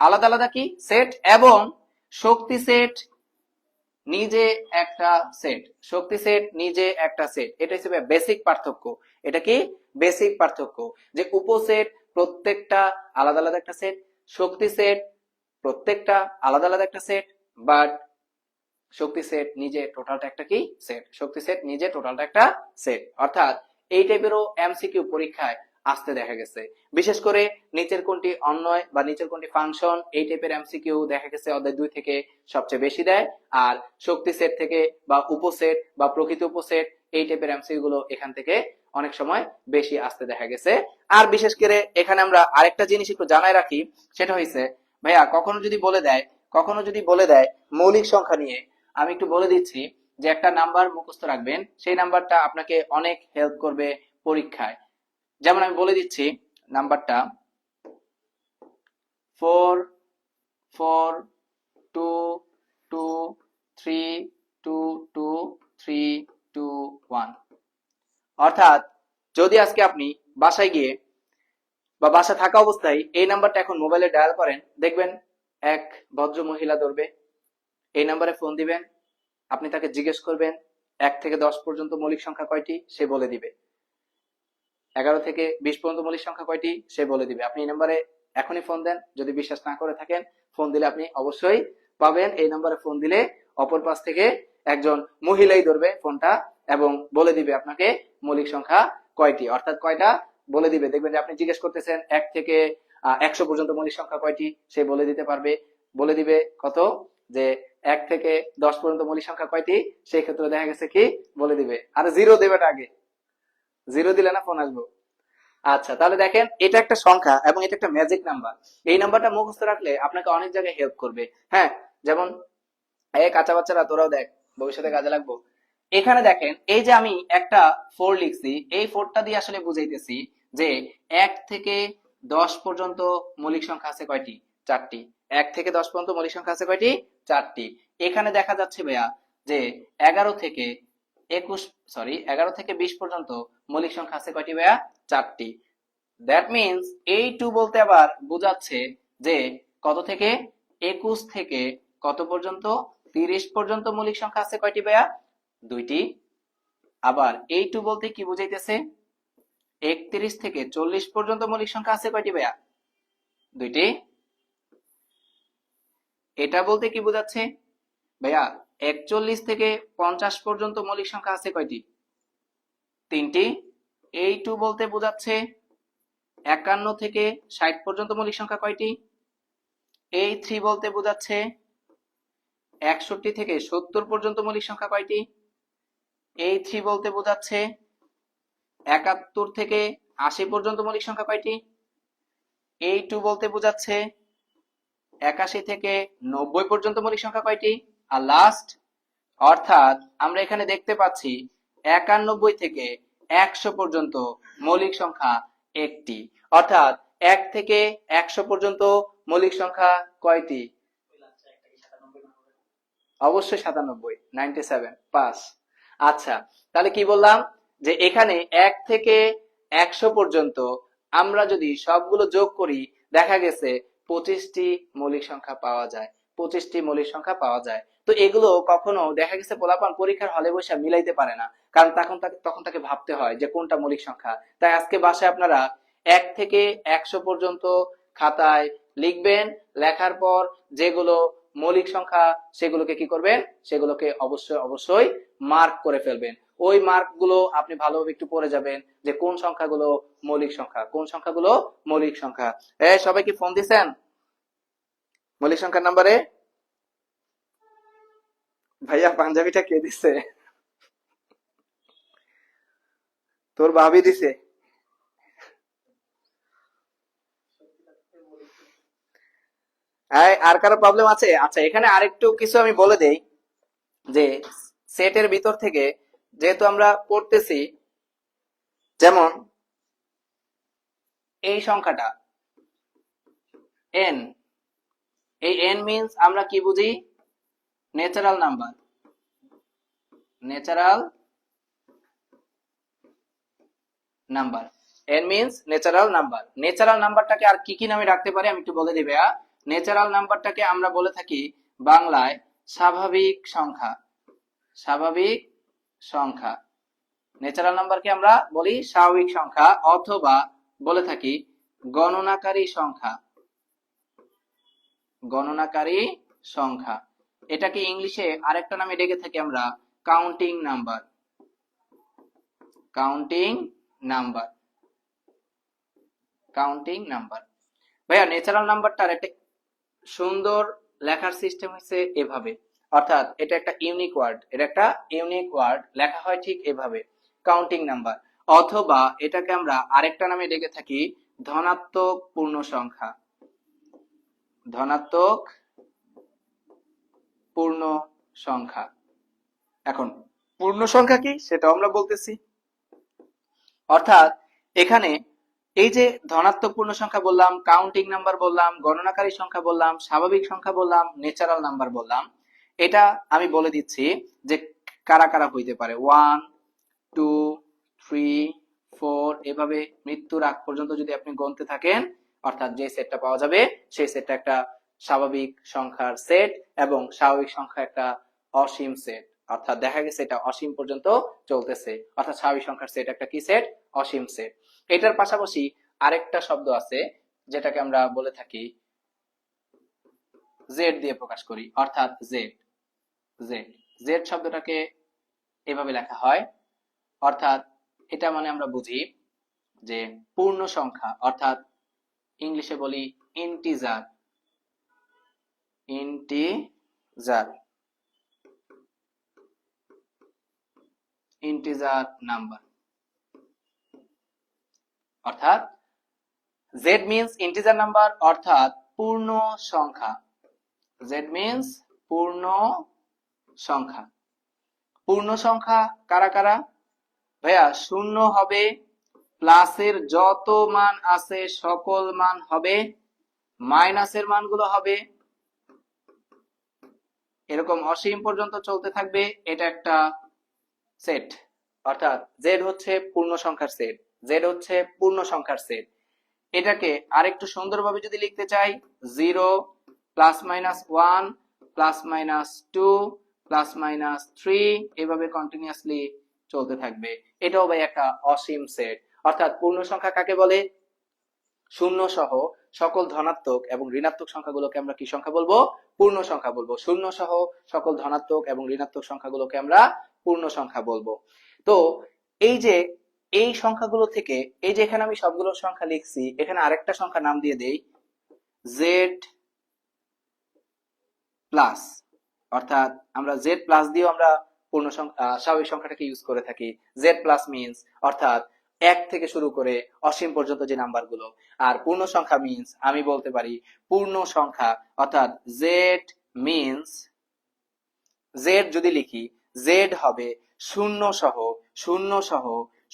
আলাদা আলাদা কি সেট, এবং শক্তি সেট নিজে একটা সেট, শক্তি সেট নিজে একটা সেট। এটা হিসেবে বেসিক পার্থক্য। এটা কি বেসিক পার্থক্য, যে উপসেট প্রত্যেকটা আলাদা আলাদা একটা সেট, শক্তি সেট প্রত্যেকটা আলাদা আলাদা একটা সেট, বাট শক্তি সেট নিজে টোটালটা একটা কি সেট, শক্তি সেট নিজে টোটালটা একটা সেট। অর্থাৎ এই টাইপেরও এমসিকিউ পরীক্ষায় আসতে দেখা গেছে। বিশেষ করে নিচের কোনটি অন্যয় বা নিচের কোনটি ফাংশন, এই টাইপের এমসিকিউ দেখা গেছে অধ্যায় 2 থেকে সবচেয়ে বেশি দেয়। আর শক্তি সেট থেকে বা উপসেট বা প্রকৃত উপসেট, এই টাইপের এমসিকিউ গুলো এখান থেকে অনেক সময় বেশি আসতে দেখা গেছে। আর বিশেষ করে এখানে আমরা আরেকটা জিনিস একটু জানাই রাখি, সেটা হইছে ভাইয়া কখনো যদি বলে দেয়, কখনো যদি বলে দেয় মৌলিক সংখ্যা নিয়ে, আমি একটু বলে দিচ্ছি যে একটা নাম্বার মুখস্থ রাখবেন, সেই নাম্বারটা আপনাকে অনেক হেল্প করবে পরীক্ষায়। যেমন আমি বলে দিচ্ছি নাম্বারটা 4 4 2 2 3 2 2 3 2 1। অর্থাৎ যদি আজকে আপনি বাসায় গিয়ে বা বাসা থাকা অবস্থায় এই নাম্বারটা এখন মোবাইলে ডায়াল করেন, দেখবেন এক ভদ্র মহিলা ধরবে, এই নাম্বারে ফোন দিবেন, আপনি তাকে জিজ্ঞেস করবেন 1 থেকে 10 পর্যন্ত মৌলিক সংখ্যা কয়টি, সে বলে দিবে। 11 থেকে 20 পর্যন্ত মৌলিক সংখ্যা কয়টি, সে বলে দিবে। আপনি এই নাম্বারে এখনই ফোন দেন, যদি বিশ্বাস না করে থাকেন ফোন দিলে আপনি অবশ্যই পাবেন। এই নাম্বারে ফোন দিলে অপর পাশ থেকে একজন মহিলাই ধরবে ফোনটা এবং বলে দিবে আপনাকে মৌলিক সংখ্যা কয়টি, অর্থাৎ কয়টা বলে দিবে। দেখবেন যে আপনি জিজ্ঞেস করতেছেন 1 থেকে 100 পর্যন্ত মৌলিক সংখ্যা কয়টি, সে বলে দিতে পারবে, বলে দিবে কত, যে 1 থেকে 10 পর্যন্ত মৌলিক সংখ্যা কয়টি, সেই ক্ষেত্রে দেখা গেছে কি বলে দিবে। আর জিরো দেবে আগে, জিরো দিলে না ফোন আসবো। আচ্ছা, তাহলে দেখেন এটা একটা সংখ্যা এবং এটা একটা ম্যাজিক নাম্বার। এই নাম্বারটা মুখস্থ রাখলে আপনাকে অনেক জায়গায় হেল্প করবে। হ্যাঁ, যেমন এই কাঁচা বাচ্চারা তোরাও দেখ, ভবিষ্যতে কাজে লাগবো। এখানে দেখেন এই যে আমি একটা 4 লিখছি, এই 4টা দিয়ে আসলে বুঝাইতেছি যে 1 থেকে 10 পর্যন্ত মৌলিক সংখ্যা আছে কয়টি? 4টি। 1 থেকে 10 পর্যন্ত মৌলিক সংখ্যা আছে কয়টি? 4টি। এখানে দেখা যাচ্ছে ভাইয়া যে 11 থেকে 20 পর্যন্ত মৌলিক সংখ্যা আছে কয়টি ভাইয়া? 4টি। দ্যাট মিন্স এই 2 বলতে আবার বোঝাচ্ছে যে কত থেকে? 21 থেকে কত পর্যন্ত? 30 পর্যন্ত মৌলিক সংখ্যা আছে কয়টি ভাইয়া? 2টি। আবার এই 2 বলতে কি বুঝাইতেছে? 31 থেকে 40 পর্যন্ত মৌলিক সংখ্যা আছে কয়টি ভাইয়া? 2টি। এটা বলতে কি বোঝাচ্ছে ভাইয়া? 41 থেকে 50 পর্যন্ত মৌলিক সংখ্যা আছে কয়টি? 3টি। এই 2 বলতে বোঝাচ্ছে 51 থেকে 60 পর্যন্ত মৌলিক সংখ্যা কয়টি? এই 3 বলতে বোঝাচ্ছে 61 থেকে 70 পর্যন্ত মৌলিক সংখ্যা কয়টি? এই 3 বলতে বোঝাচ্ছে 71 থেকে 80 পর্যন্ত মৌলিক সংখ্যা কয়টি? এই 2 বলতে বোঝাচ্ছে 81 থেকে 90 পর্যন্ত মৌলিক সংখ্যা কয়টি? আর লাস্ট, অর্থাৎ আমরা এখানে দেখতে পাচ্ছি 91 থেকে 100 পর্যন্ত মৌলিক সংখ্যা একটি। অর্থাৎ 1 থেকে 100 পর্যন্ত মৌলিক সংখ্যা কয়টি? অবশ্যই 97, 97 পাস। আচ্ছা, তাহলে কি বললাম যে এখানে 1 থেকে 100 পর্যন্ত আমরা যদি সবগুলো যোগ করি দেখা গেছে 25টি মৌলিক সংখ্যা পাওয়া যায়। 25টি মৌলিক সংখ্যা পাওয়া যায়। তো এগুলো কখনো দেখা গেছে পোলাপান পরীক্ষার হলে বসে মিলাইতে পারে না, কারণ তখন তাকে ভাবতে হয় যে কোনটা মৌলিক সংখ্যা। তাই আজকে বাসায় আপনারা 1 থেকে 100 পর্যন্ত খাতায় লিখবেন, লেখার পর যেগুলো মৌলিক সংখ্যা সেগুলোকে কি করবেন? সেগুলোকে অবশ্যই মার্ক করে ফেলবেন। ওই মার্ক গুলো আপনি ভালোভাবে একটু পড়ে যাবেন যে কোন সংখ্যাগুলো মৌলিক সংখ্যা, কোন সংখ্যাগুলো মৌলিক সংখ্যা। সবাই কি ফোন দিছেন মৌলিক সংখ্যার নাম্বারে? ভাইয়া পাঞ্জাবিটা কে দিছে? তোর ভাবি দিছে? আর কারো প্রবলেম আছে? আচ্ছা, এখানে আরেকটু কিছু আমি বলে দেই যে সেটের ভিতর থেকে যেহেতু আমরা পড়তেছি, যেমন এই সংখ্যাটা n, এই n মিন্স আমরা কি বুঝি? Natural number. Natural number, n means natural number. Natural নাম্বারটাকে আর কি কি নামে রাখতে পারি আমি একটু বলে দিই ভাইয়া। ন্যাচারাল নাম্বারটাকে আমরা বলে থাকি বাংলায় স্বাভাবিক সংখ্যা। স্বাভাবিক সংখ্যা। ন্যাচারাল নাম্বারকে আমরা বলি স্বাভাবিক সংখ্যা, অথবা বলে থাকি গণনাকারী সংখ্যা। গণনাকারী সংখ্যা। এটাকে ইংলিশে আরেকটা নামে ডেকে থাকি আমরা counting number. Counting number. Counting number. ভাইয়া ন্যাচারাল নাম্বারটার একটা সুন্দর লেখার সিস্টেম হচ্ছে এভাবে, অর্থাৎ এটা একটা ইউনিক ওয়ার্ড। এটা একটা ইউনিক ওয়ার্ড, লেখা হয় ঠিক এভাবে কাউন্টিং নাম্বার। অথবা এটাকে আমরা আরেকটা নামে ডেকে থাকি ধনাত্মক পূর্ণ সংখ্যা। ধনাত্মক পূর্ণ সংখ্যা। এখন পূর্ণ সংখ্যা কি সেটাও আমরা বলতেছি। অর্থাৎ এখানে এই যে ধনাত্মক পূর্ণ সংখ্যা বললাম, কাউন্টিং নাম্বার বললাম, গণনাকারী সংখ্যা বললাম, স্বাভাবিক সংখ্যা বললাম, ন্যাচারাল নাম্বার বললাম, এটা আমি বলে দিচ্ছি যে কারা কারা হইতে পারে। 1, 2, 3, 4 এভাবে মৃত্যুর আগ পর্যন্ত যদি আপনি গুনতে থাকেন, অর্থাৎ যে সেটটা পাওয়া যাবে সেই সেটটা একটা স্বাভাবিক সংখ্যার সেট, এবং স্বাভাবিক সংখ্যা একটা অসীম সেট। অর্থাৎ দেখা গেছে এটা অসীম পর্যন্ত চলতেছে, অর্থাৎ স্বাভাবিক সংখ্যার সেট একটা কি সেট? অসীম সেট। এটার পাশাপাশি আরেকটা শব্দ আছে যেটাকে আমরা বলে থাকি জেড দিয়ে প্রকাশ করি, অর্থাৎ জেড। জেড জেড শব্দটাকে এভাবে লেখা হয়, অর্থাৎ এটা মানে আমরা বুঝি যে পূর্ণ সংখ্যা, অর্থাৎ ইংলিশে বলি ইন্টিজার। ইন্টিজার। Integer number. অর্থাৎ জেড মিন্স ইন্টিজার নাম্বার, অর্থাৎ পূর্ণ সংখ্যা। জেড মিন্স পূর্ণ সংখ্যা। পূর্ণ সংখ্যা কারা কারা ভাইয়া? শূন্য হবে, প্লাসের যত মান আছে সকল মান হবে, মাইনাসের মানগুলো হবে, এরকম অসীম পর্যন্ত চলতে থাকবে। এটা একটা সেট, অর্থাৎ জেড হচ্ছে পূর্ণ সংখ্যার সেট, জেড হচ্ছে পূর্ণ সংখ্যার সেট। এটাকে আরেকটু সুন্দরভাবে যদি লিখতে চাই, 0 plus minus 1 plus minus 2 plus minus 3 এভাবে কন্টিনিউয়াসলি চলতে থাকবে। এটাও ভাই একটা অসীম সেট। অর্থাৎ পূর্ণ সংখ্যা কাকে বলে? শূন্য সহ সকল ধনাত্মক এবং ঋণাত্মক সংখ্যাগুলোকে আমরা কি সংখ্যা বলবো? পূর্ণ সংখ্যা বলবো। শূন্য সহ সকল ধনাত্মক এবং ঋণাত্মক সংখ্যাগুলোকে আমরা পূর্ণ সংখ্যা বলবো। তো এই যে এই সংখ্যাগুলো থেকে, এই যে এখানে আমি সবগুলো সংখ্যা লিখছি, এখানে আরেকটা সংখ্যা নাম দিয়ে দেই জেড প্লাস, অর্থাৎ আমরা জেড প্লাস দিয়েও আমরা পূর্ণ সংখ্যা স্বাভাবিক সংখ্যাটাকে ইউজ করে থাকি। জেড প্লাস মিন্স অর্থাৎ 1 থেকে শুরু করে অসীম পর্যন্ত যে নাম্বারগুলো। আর পূর্ণ সংখ্যা মিন্স আমি বলতে পারি পূর্ণ সংখ্যা, অর্থাৎ জেড মিন্স, জেড যদি লিখি জেড হবে শূন্য সহ, শূন্য সহ,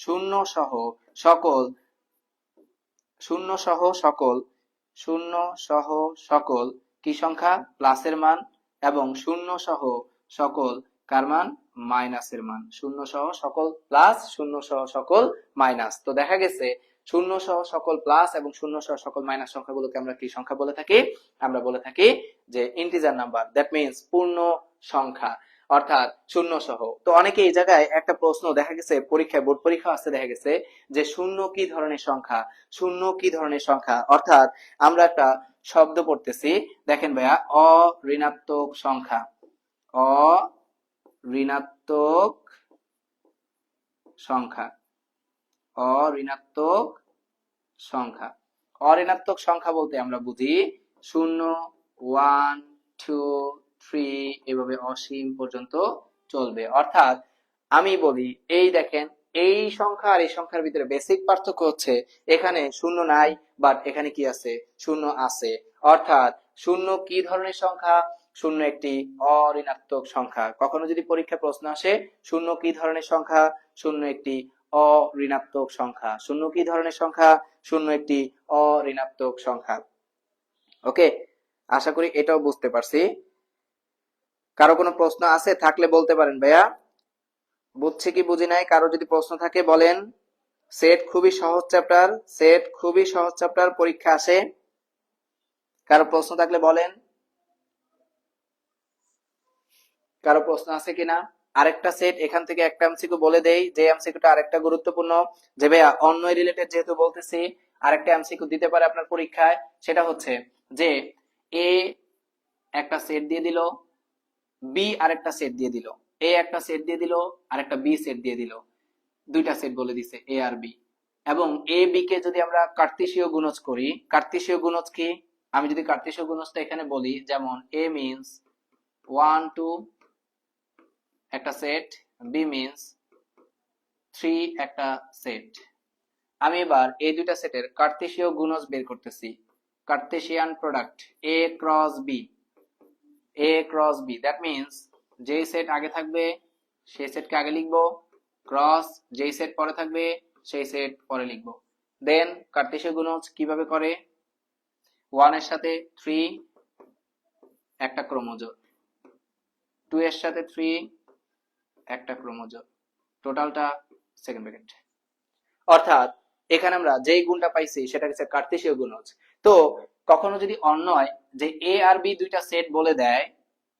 শূন্য সহ সকল, শূন্য সহ সকল, শূন্য সহ সকল কি সংখ্যা? প্লাসের মান, এবং শূন্য সহ সকল কার মান? মাইনাসের মান। শূন্য সহ সকল প্লাস, শূন্য সহ সকল মাইনাস। তো দেখা গেছে শূন্য সহ সকল প্লাস এবং শূন্য সহ সকল মাইনাস সংখ্যাগুলোকে আমরা কি সংখ্যা বলে থাকি? আমরা বলে থাকি যে ইন্টিজার নাম্বার, দ্যাট মিন্স পূর্ণ সংখ্যা, অর্থাৎ শূন্য সহ। তো অনেকে এই জায়গায় একটা প্রশ্ন দেখা গেছে পরীক্ষায়, বোর্ড পরীক্ষা আসতে দেখা গেছে যে শূন্য কি ধরনের সংখ্যা, শূন্য কি ধরনের সংখ্যা। অর্থাৎ আমরা একটা শব্দ পড়তেছি, দেখেন ভাইয়া, অঋণাত্মক সংখ্যা, অঋণাত্মক সংখ্যা, অঋণাত্মক সংখ্যা। অঋণাত্মক সংখ্যা বলতে আমরা বুঝি 0, 1, 2, 3 এভাবে অসীম পর্যন্ত চলবে। অর্থাৎ আমি বলি, এই দেখেন এই সংখ্যা আর এই সংখ্যার ভিতরে বেসিক পার্থক্য হচ্ছে এখানে শূন্য নাই, বাট এখানে কি আছে? শূন্য আছে। অর্থাৎ শূন্য কি ধরনের সংখ্যা? শূন্য একটি অঋণাত্মক সংখ্যা। কখনো যদি পরীক্ষায় প্রশ্ন আসে শূন্য কি ধরনের সংখ্যা? শূন্য একটি অঋণাত্মক সংখ্যা। শূন্য কি ধরনের সংখ্যা? শূন্য একটি অঋণাত্মক সংখ্যা। ওকে, আশা করি এটাও বুঝতে পারছি। কারো কোনো প্রশ্ন আছে থাকলে বলতে পারেন ভাইয়া। বুঝছি কি বুঝি নাই, কারো যদি প্রশ্ন থাকে বলেন। সেট খুবই সহজ চ্যাপ্টার, সেট খুবই সহজ চ্যাপ্টার, পরীক্ষা আসে। কারো প্রশ্ন থাকলে বলেন। কারো প্রশ্ন আছে কিনা? আরেকটা সেট এখান থেকে একটা এমসিকিউ বলে দেই, যে এমসিকিউটা আরেকটা গুরুত্বপূর্ণ, যে ভাইয়া অন্যয় রিলেটেড যেহেতু বলতেছি, আরেকটা এমসিকিউ দিতে পারে আপনার পরীক্ষায়। সেটা হচ্ছে যে এ একটা সেট দিয়ে দিল, বি আরেকটা সেট দিয়ে দিল, এ একটা সেট দিয়ে দিল, আরেকটা বি সেট দিয়ে দিল, দুইটা সেট বলে দিছে এ আর বি। এবং এ বি কে যদি আমরা কার্তেশীয় গুণজ করি, কার্তেশীয় গুণজ কি? আমি যদি কার্তেশীয় গুণজটা এখানে বলি, যেমন এ মিন্স 1 2 একটা সেট, বি মিন্স 3 একটা সেট। আমি এবার এই দুইটা সেটের কার্তেশীয় গুণজ বের করতেছি। Cartesian product A cross B, A cross B, that means যেই সেট আগে থাকবে সেই সেটকে আগে লিখবো, ক্রস যেই সেট পরে থাকবে সেই সেট পরে লিখবো। দেন কার্তেশীয় গুণজ কিভাবে করে? 1 এর সাথে 3 একটা ক্রমজোড়, 2 এর সাথে 3 একটা ক্রমজোড়, টোটালটা সেকেন্ড ব্র্যাকেট। অর্থাৎ এখানে আমরা যেই গুণটা পাইছি সেটা হচ্ছে কার্তেশীয় গুণজ। তো কখনো যদি অন্যয় যে এ আর বি দুইটা সেট বলে দেয়,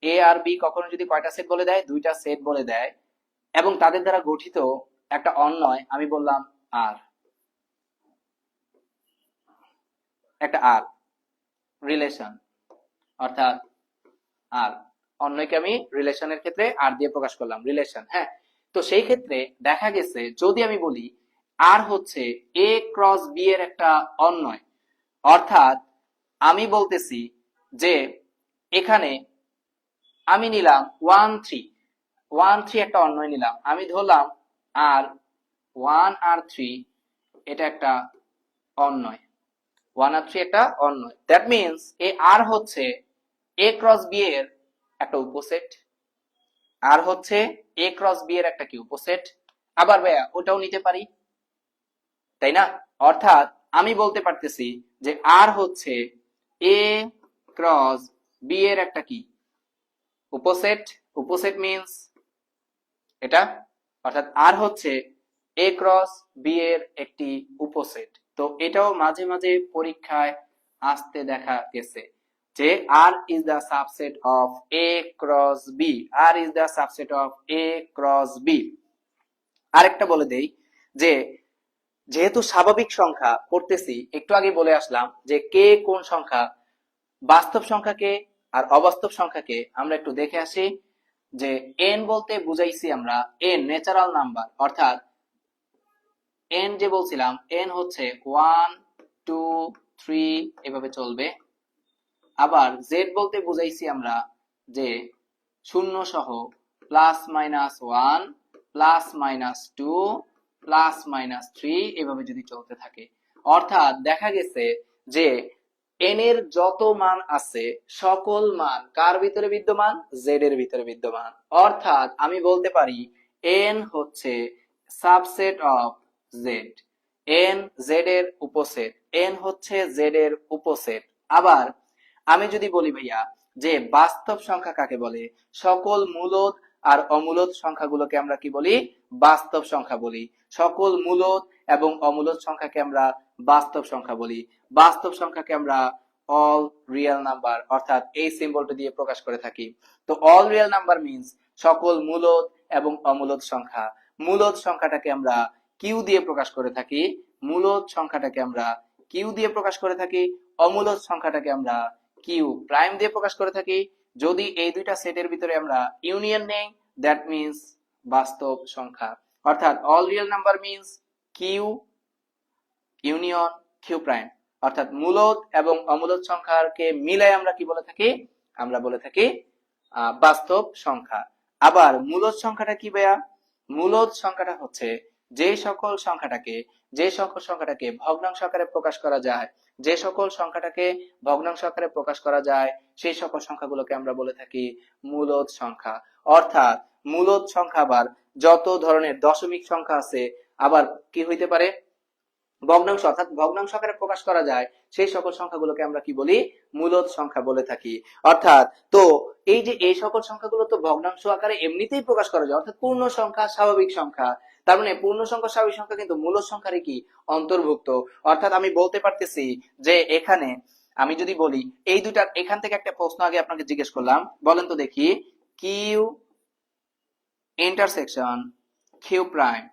এ আর বি কখনো যদি কয়টা সেট বলে দেয়? দুইটা সেট বলে দেয়, এবং তাদের দ্বারা গঠিত একটা অন্যয়, আমি বললাম আর, একটা আর রিলেশন, অর্থাৎ আর অন্যকে আমি রিলেশনের ক্ষেত্রে আর দিয়ে প্রকাশ করলাম, রিলেশন। হ্যাঁ, তো সেই ক্ষেত্রে দেখা গেছে যদি আমি বলি আর হচ্ছে এ ক্রস বি এর একটা অন্যয়, অর্থাৎ আমি বলতেছি যে এখানে আমি নিলাম 1 3, 1 3 একটা অন্যয় নিলাম, আমি ধরলাম আর 1 আর 3 এটা একটা অন্যয়, 1 আর 3 একটা অন্যয়। দ্যাট মিন্স এ আর হচ্ছে এ ক্রস বি এর একটা উপসেট। আর হচ্ছে এ ক্রস বি এর একটা কি উপসেট। আবার ভাইয়া ওটাও নিতে পারি, তাই না? অর্থাৎ আমি বলতে পারতেছি যে আর হচ্ছে এ ক্রস বি এর একটা কি উপসেট। উপসেট মিন্স এটা, অর্থাৎ আর হচ্ছে এ ক্রস বি এর একটি উপসেট। তো এটাও মাঝে মাঝে পরীক্ষায় আসতে দেখা গেছে যে R is the subset of A cross B, R is the subset of A cross B. আরেকটা বলে দেই যে যেহেতু স্বাভাবিক সংখ্যা পড়তেছি, একটু আগে বলে আসলাম যে কে কোন সংখ্যা, বাস্তব সংখ্যাকে আর অবাস্তব সংখ্যাকে আমরা একটু দেখে আসি। যে এন বলতে বুঝাইছি আমরা এন ন্যাচারাল নাম্বার, অর্থাৎ এন যে বলছিলাম এন হচ্ছে 1 2 3 এভাবে চলবে। আবার জেড বলতে বুঝাইছি আমরা যে শূন্য সহ +-1 +-2 +-3 এভাবে যদি চলতে থাকে। অর্থাৎ দেখা গেছে যে এন এর যত মান আছে সকল মান কার ভিতরে বিদ্যমান, জেড এর ভিতরে বিদ্যমান। অর্থাৎ আমি বলতে পারি এন হচ্ছে subset of Z, N Z এর উপসেট, এন হচ্ছে জেড এর উপসেট। আবার আমি যদি বলি ভাইয়া যে বাস্তব সংখ্যা কাকে বলে, সকল মূলদ আর অমূলদ সংখ্যাগুলোকে আমরা কি বলি, বাস্তব সংখ্যা বলি। সকল মূলদ এবং অমূলদ সংখ্যাকে আমরা বাস্তব সংখ্যা বলি। বাস্তব সংখ্যাকে আমরা অল রিয়েল নাম্বার অর্থাৎ এই সিম্বলটা দিয়ে প্রকাশ করে থাকি। তো অল রিয়েল নাম্বার মিন্স সকল মূলদ এবং অমূলদ সংখ্যা। মূলদ সংখ্যাটাকে আমরা কিউ দিয়ে প্রকাশ করে থাকি, মূলদ সংখ্যাটাকে আমরা কিউ দিয়ে প্রকাশ করে থাকি, অমূলদ সংখ্যাটাকে আমরা কিউ প্রাইম দিয়ে প্রকাশ করে থাকি। যদি এই দুইটা সেটের ভিতরে আমরা ইউনিয়ন নেই, দ্যাট মিন্স বাস্তব সংখ্যা। অর্থাৎ all real number means Q union Q prime, অর্থাৎ মূলদ এবং অমূলদ সংখ্যাকে মিলাই আমরা কি বলে থাকি, আমরা বলে থাকি বাস্তব সংখ্যা। আবার মূলদ সংখ্যাটা কি ভাইয়া, মূলদ সংখ্যাটা হচ্ছে যে সকল সংখ্যাটাকে ভগ্নাংশ আকারে প্রকাশ করা যায়, যে সকল সংখ্যাটাকে ভগ্নাংশ আকারে প্রকাশ করা যায় সেই সকল সংখ্যাগুলোকে আমরা বলে থাকি মূলদ সংখ্যা। অর্থাৎ মূলদ সংখ্যা আবার যত ধরনের দশমিক সংখ্যা আছে আবার কি হইতে পারে, ভগ্নাংশ, অর্থাৎ ভগ্নাংশ আকারে প্রকাশ করা যায় সেই সকল সংখ্যাগুলোকে আমরা কি বলি, মূলদ সংখ্যা বলে থাকি। অর্থাৎ তো এই যে এই সকল সংখ্যাগুলো তো ভগ্নাংশ আকারে এমনিতেই প্রকাশ করা যায়, অর্থাৎ পূর্ণ সংখ্যা স্বাভাবিক সংখ্যা, তার মানে পূর্ণ সংখ্যা স্বাভাবিক সংখ্যা কিন্তু মূলদ সংখ্যারই কি অন্তর্ভুক্ত। অর্থাৎ আমি বলতে পারতেছি যে এখানে আমি যদি বলি এই দুটার, এখান থেকে একটা প্রশ্ন আগে আপনাকে জিজ্ঞেস করলাম, বলেন তো দেখি Q intersection Q prime,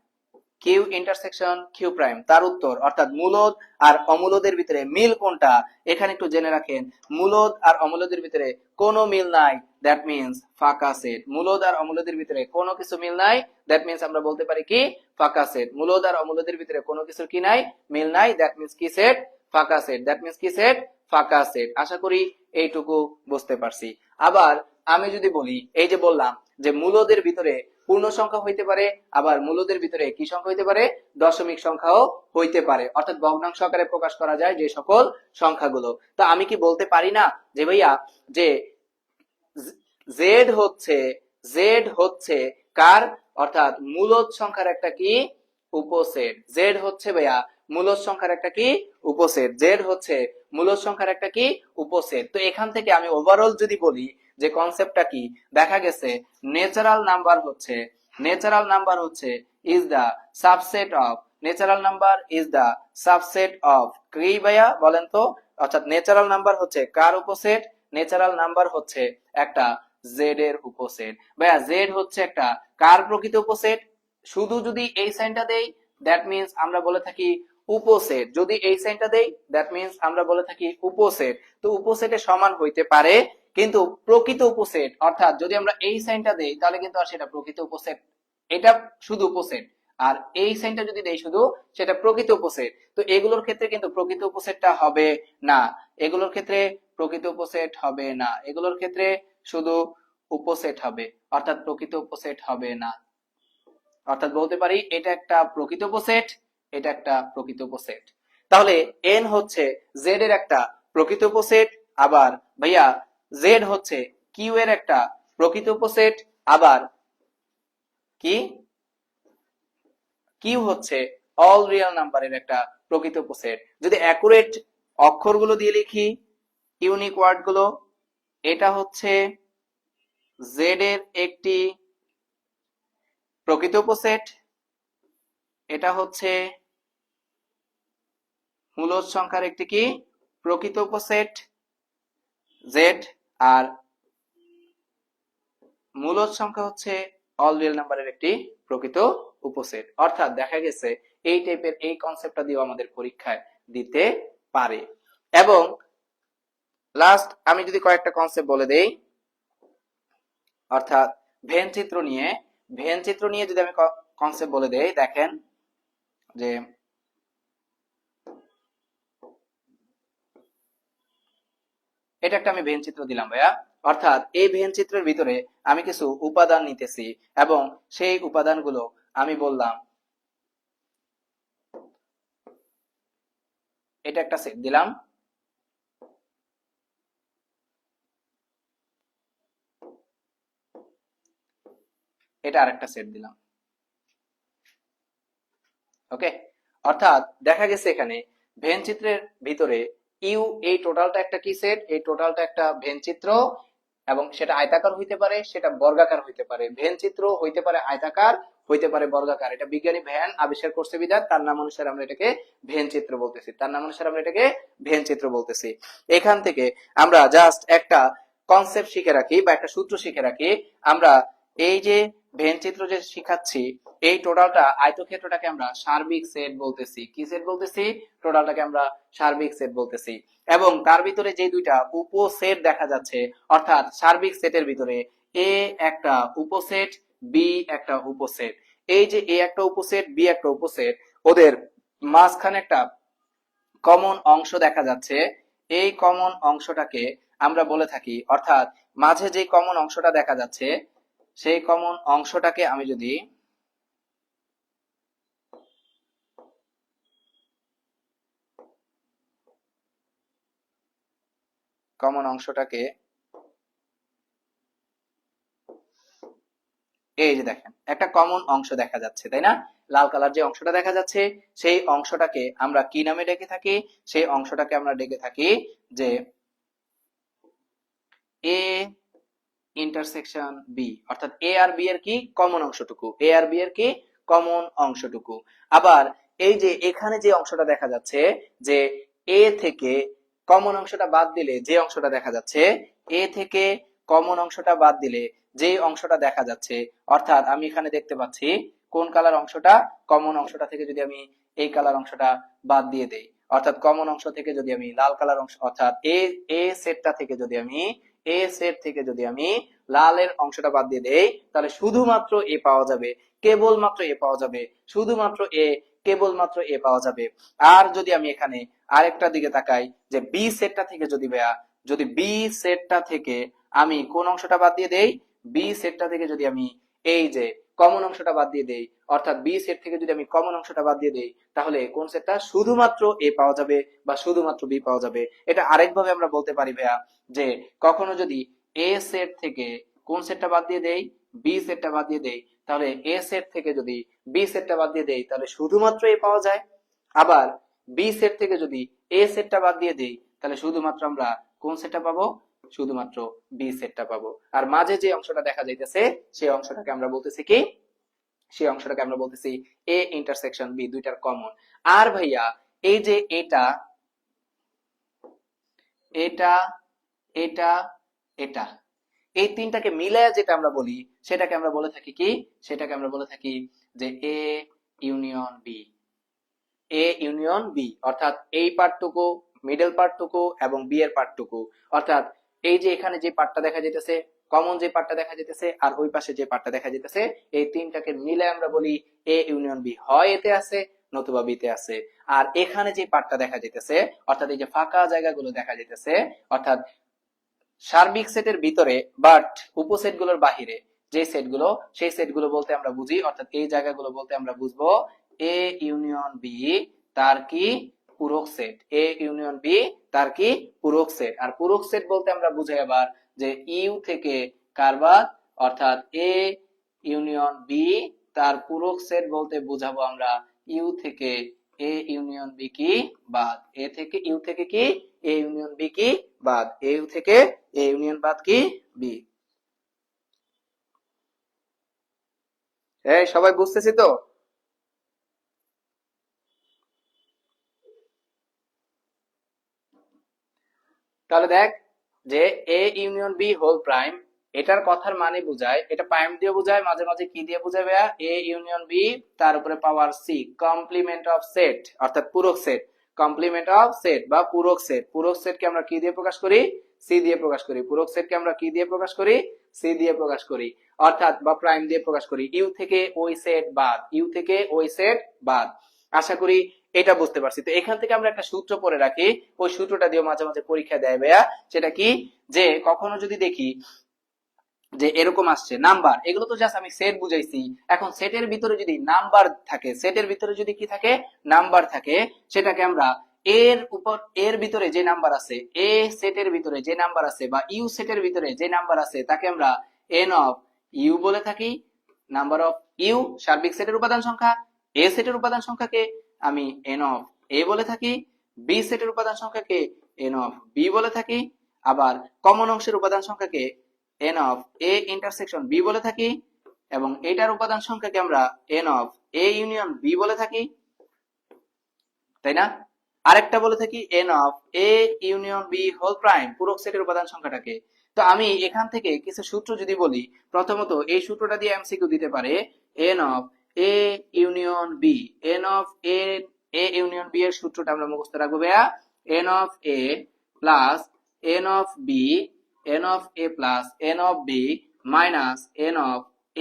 Q intersection Q prime, তার উত্তর অর্থাৎ মূলদ আর অমূলদের ভিতরে মিল কোনটা, এখানে একটু জেনে রাখেন মূলদ আর অমূলদের ভিতরে কোনো মিল নাই, দ্যাট মিন্স ফাঁকা সেট। মূলদ আর অমূলদের ভিতরে কোনো কিছু মিল নাই, দ্যাট মিন্স আমরা বলতে পারি কি ফাঁকা সেট। মূলদ আর অমূলদের ভিতরে কোনো কিছু কি নাই, মিল নাই, দ্যাট মিন্স কি সেট, ফাঁকা সেট। দ্যাট মিন্স কি সেট, ফাঁকা সেট। আশা করি এইটুকু বুঝতে পারছি। আবার আমি যদি বলি এই যে বললাম যে মূলদের ভিতরে পূর্ণ সংখ্যা হইতে পারে, আবার মূলদের ভিতরে কি সংখ্যা হইতে পারে, দশমিক সংখ্যাও হইতে পারে, অর্থাৎ ভগ্নাংশ আকারে প্রকাশ করা যায় যে সকল সংখ্যাগুলো। তা আমি কি বলতে পারি না যে ভাইয়া যে জেড হচ্ছে কার, অর্থাৎ মূলদ সংখ্যার একটা কি উপসেট। জেড হচ্ছে ভাইয়া মূলদ সংখ্যার একটা কি উপসেট, জেড হচ্ছে মূলদ সংখ্যার একটা কি উপসেট। তো এখান থেকে আমি ওভারঅল যদি বলি যে কনসেপ্টটা কি, দেখা গেছে ন্যাচারাল নাম্বার হচ্ছে is the subset of, natural number is the subset of কি ভাইয়া বলেন তো, অর্থাৎ ন্যাচারাল নাম্বার হচ্ছে কার উপসেট, ন্যাচারাল নাম্বার হচ্ছে একটা জেড এর উপসেট। ভাইয়া জেড হচ্ছে একটা কার প্রকৃত উপসেট, শুধু যদি এই সাইনটা দেই দ্যাট মিন্স আমরা বলে থাকি উপসেট, যদি এই সাইনটা দেই দ্যাট মিন্স আমরা বলে থাকি উপসেট। তো উপসেটের সমান হইতে পারে, কিন্তু প্রকৃত উপসেট অর্থাৎ যদি আমরা এই সাইনটা দেই তাহলে কিন্তু আর সেটা প্রকৃত উপসেট, এটা শুধু উপসেট, আর এই সাইনটা যদি দেই শুধু সেটা প্রকৃত উপসেট। তো এগুলোর ক্ষেত্রে কিন্তু প্রকৃত উপসেটটা হবে না, এগুলোর ক্ষেত্রে প্রকৃত উপসেট হবে না, এগুলোর ক্ষেত্রে শুধু উপসেট হবে, অর্থাৎ প্রকৃত উপসেট হবে না। অর্থাৎ বলতে পারি এটা একটা প্রকৃত উপসেট, এটা একটা প্রকৃত উপসেট। তাহলে এন হচ্ছে জেড এর একটা প্রকৃত উপসেট, আবার ভাইয়া জেড হচ্ছে কিউ এর একটা প্রকৃত উপসেট, আবার কি, কিউ হচ্ছে অল রিয়েল নাম্বারের একটা প্রকৃত উপসেট। যদি অ্যাকুরেট অক্ষরগুলো দিয়ে লিখি, ইউনিক ওয়ার্ড গুলো, এটা হচ্ছে জেড এর একটি প্রকৃত উপসেট, এটা হচ্ছে মূলদ সংখ্যার একটি কি প্রকৃত উপসেট জেড, আর মূলদ সংখ্যা হচ্ছে অল রিয়েল নাম্বারের একটি প্রকৃত উপসেট। অর্থাৎ দেখা গেছে এই টাইপের এই কনসেপ্টটা দিয়েও আমাদের পরীক্ষায় দিতে পারে। এবং লাস্ট আমি যদি কয়েকটা কনসেপ্ট বলে দেই, অর্থাৎ ভেন চিত্র নিয়ে যদি আমি কনসেপ্ট বলে দেই, দেখেন যে এটা একটা আমি ভেন চিত্র দিলাম ভাইয়া। অর্থাৎ এই ভেন চিত্রের ভিতরে আমি কিছু উপাদান নিতেছি এবং সেই উপাদানগুলো আমি বললাম এটা একটা সেট দিলাম, এটা আরেকটা সেট দিলাম। ওকে, অর্থাৎ দেখা গেছে এখানে ভেন চিত্রের ভিতরে ইউ এই টোটালটা একটা কি সেট, এই টোটালটা একটা ভেন চিত্র, এবং সেটা আয়তাকার হইতে পারে, সেটা বর্গাকার হইতে পারে। ভেন চিত্র হইতে পারে আয়তাকার, হইতে পারে বর্গাকার। এটা বিজ্ঞানী ভ্যান আবিষ্কার করছে বিধান তার নাম অনুসারে আমরা এটাকে ভেন চিত্র বলতেছি, তার নাম অনুসারে আমরা এটাকে ভেন চিত্র বলতেছি। এখান থেকে আমরা জাস্ট একটা কনসেপ্ট শিখে রাখি বা একটা সূত্র শিখে রাখি। আমরা এই যে ভেন চিত্র যে শিখাচ্ছি, এই টোটালটা আয়তক্ষেত্রটাকে আমরা সার্বিক সেট বলতেছি। কি সেট বলতেছি? টোটালটাকে আমরা সার্বিক সেট বলতেছি। এবং তার ভিতরে যে দুইটা উপসেট দেখা যাচ্ছে, অর্থাৎ সার্বিক সেটের ভিতরে এ একটা উপসেট, বি একটা উপসেট। এই যে এ একটা উপসেট, বি একটা উপসেট, ওদের মাঝখানে একটা কমন অংশ দেখা যাচ্ছে। এই কমন অংশটাকে আমরা বলে থাকি, অর্থাৎ মাঝে যে কমন অংশটা দেখা যাচ্ছে, সেই কমন অংশটাকে আমি যদি কমন অংশটাকে এই যে দেখেন একটা কমন অংশ দেখা যাচ্ছে, তাই না? লাল কালার যে অংশটা দেখা যাচ্ছে, সেই অংশটাকে আমরা কি নামে ডেকে থাকি? সেই অংশটাকে আমরা ডেকে থাকি যে এ ইন্টারসেকশন বি, অর্থাৎ এ আর বি এর কি কমন অংশটুকু, এ আর বি এর কি কমন অংশটুকু। আবার এই যে এখানে যে অংশটা দেখা যাচ্ছে, যে এ থেকে কমন অংশটা বাদ দিলে যে অংশটা দেখা যাচ্ছে, এ থেকে কমন অংশটা বাদ দিলে যে অংশটা দেখা যাচ্ছে, অর্থাৎ আমি এখানে দেখতে পাচ্ছি কোন কালার অংশটা, কমন অংশটা থেকে যদি আমি এই কালার অংশটা বাদ দিয়ে দেই, অর্থাৎ কমন অংশ থেকে যদি আমি লাল কালার অংশ, অর্থাৎ এ সেটটা থেকে যদি আমি এ সেট থেকে যদি আমি লালের অংশটা বাদ দিয়ে দেই, তাহলে শুধুমাত্র এ পাওয়া যাবে, কেবলমাত্র এ পাওয়া যাবে, শুধুমাত্র এ, কেবলমাত্র এ পাওয়া যাবে। আর যদি আমি এখানে আরেকটা দিকে তাকাই, যে বি সেটটা থেকে যদি বি সেটটা থেকে আমি কোন অংশটা বাদ দিয়ে দেই, বি সেটটা থেকে যদি আমি এই যে কমন অংশটা বাদ দিয়ে দেই, অর্থাৎ বি সেট থেকে যদি আমি কমন অংশটা বাদ দিয়ে দেই, তাহলে কোন সেটটা শুধুমাত্র এ পাওয়া যাবে বা শুধুমাত্র বি পাওয়া যাবে। এটা আরেকভাবে আমরা বলতে পারি ভাইয়া, যে কখনো যদি এ সেট থেকে কোন সেটটা বাদ দিয়ে দেই, বি সেটটা বাদ দিয়ে দেই, তাহলে এ সেট থেকে যদি বি সেটটা বাদ দিয়ে দেই, তাহলে শুধুমাত্র এ পাওয়া যায়। আবার বি সেট থেকে যদি এ সেটটা বাদ দিয়ে দেই, তাহলে শুধুমাত্র আমরা কোন সেটটা পাবো? শুধুমাত্র বি সেটটা পাবো। আর মাঝে যে অংশটা দেখা যাইতেছে, সেই অংশটাকে আমরা বলতেছি কি? সেই অংশটাকে আমরা বলতেছি এ ইন্টারসেকশন বি, দুইটার কমন। আর ভাইয়া এই যে এটা এটা এটা এটা এই তিনটাকে মিলায় যেটা আমরা বলি, সেটাকে আমরা বলে থাকি কি? সেটাকে আমরা বলে থাকি যে A union B, A union B, অর্থাৎ এই পার্টটুকু, মিডল পার্টটুকু এবং বি এর পার্টটুকু, অর্থাৎ এই যে এখানে যে পার্টটা দেখা যেতেছে, কমন যে পার্টটা দেখা যেতেছে, আর ওই পাশে যে পার্টটা দেখা যেতেছে, এই তিনটাকে মিলে আমরা বলি এ ইউনিয়ন বি, হয় এতে আছে নতুবা বিতে আছে। আর এখানে যে পার্টটা দেখা যেতেছে, অর্থাৎ এই যে ফাঁকা জায়গাগুলো দেখা যেতেছে, অর্থাৎ সার্বিক সেটের ভিতরে বাট উপসেট গুলোর বাহিরে যে সেটগুলো, সেই সেটগুলো বলতে আমরা বুঝি, অর্থাৎ এই জায়গাগুলো বলতে আমরা বুঝবো এ ইউনিয়ন বি তার কি পূরক সেট, এ ইউনিয়ন বি তার কি পূরক সেট। আর পূরক সেট বলতে আমরা বুঝাই আবার যে ইউ থেকে কার বাদ, অর্থাৎ এ ইউনিয়ন বি তার পূরক সেট বলতে বোঝাবো আমরা ইউ থেকে এ ইউনিয়ন বি কি বাদ, এ থেকে ইউ থেকে কি এ ইউনিয়ন বি কি বাদ, এ ইউ থেকে এ ইউনিয়ন বাদ কি বি। এই সবাই বুঝতেছি তো? তাহলে দেখ যে A union B whole prime, এটার কথার মানে বোঝায়, এটা প্রাইম দিয়ে বোঝায়, মাঝে মাঝে কি দিয়ে বোঝায় ভাইয়া, এ ইউনিয়ন বি তার উপরে পাওয়ার সি, কমপ্লিমেন্ট অফ সেট অর্থাৎ পূরক সেট, কমপ্লিমেন্ট অফ সেট বা পূরক সেট। পূরক সেটকে আমরা কি দিয়ে প্রকাশ করি? সি দিয়ে প্রকাশ করি। পূরক সেটকে আমরা কি দিয়ে প্রকাশ করি? সি দিয়ে প্রকাশ করি, অর্থাৎ বা প্রাইম দিয়ে প্রকাশ করি। ইউ থেকে ওই সেট বাদ, ইউ থেকে ওই সেট বাদ। আশা করি এটা বুঝতে পারছি। তো এখান থেকে আমরা একটা সূত্র পড়ে রাখি, ওই সূত্রটা দিয়ে মাঝে মাঝে পরীক্ষা দেয় ভাইয়া। সেটা কি, যে কখনো যদি দেখি যে এরকম আসছে নাম্বার, এগুলো তো জাস্ট আমি সেট বুঝাইছি। এখন সেটের ভিতরে যদি নাম্বার থাকে, সেটের ভিতরে যদি কি থাকে, নাম্বার থাকে, সেটাকে আমরা এর উপর, এর ভিতরে যে নাম্বার আছে, এ সেটের ভিতরে যে নাম্বার আছে বা ইউ সেটের ভিতরে যে নাম্বার আছে, তাকে আমরা এন অফ ইউ বলে থাকি। নাম্বার অফ ইউ সার্বিক সেটের উপাদান সংখ্যা, এ সেটের উপাদান সংখ্যাকে আমি এন অফ এ বলে থাকি, বি সেটের উপাদান সংখ্যাকে এন অফ বি বলে থাকি, আবার কমন অংশের উপাদান সংখ্যাকে N of A intersection B বলে থাকি, এবং এটার উপাদান সংখ্যাকে আমরা N of A union B বলে থাকি, তাই না? আরেকটা বলে থাকি N of A union B whole prime, পূরক সেটের উপাদান সংখ্যাটাকে। তো আমি এখান থেকে কিছু সূত্র যদি বলি, প্রথমত এই সূত্রটা দিয়ে এমসিকিউ দিতে পারে, n of A union B, n of A A union B এর সূত্রটা আমরা মুখস্থ রাখবো ভাইয়া, n of A plus n of B, n of A plus n of B minus n of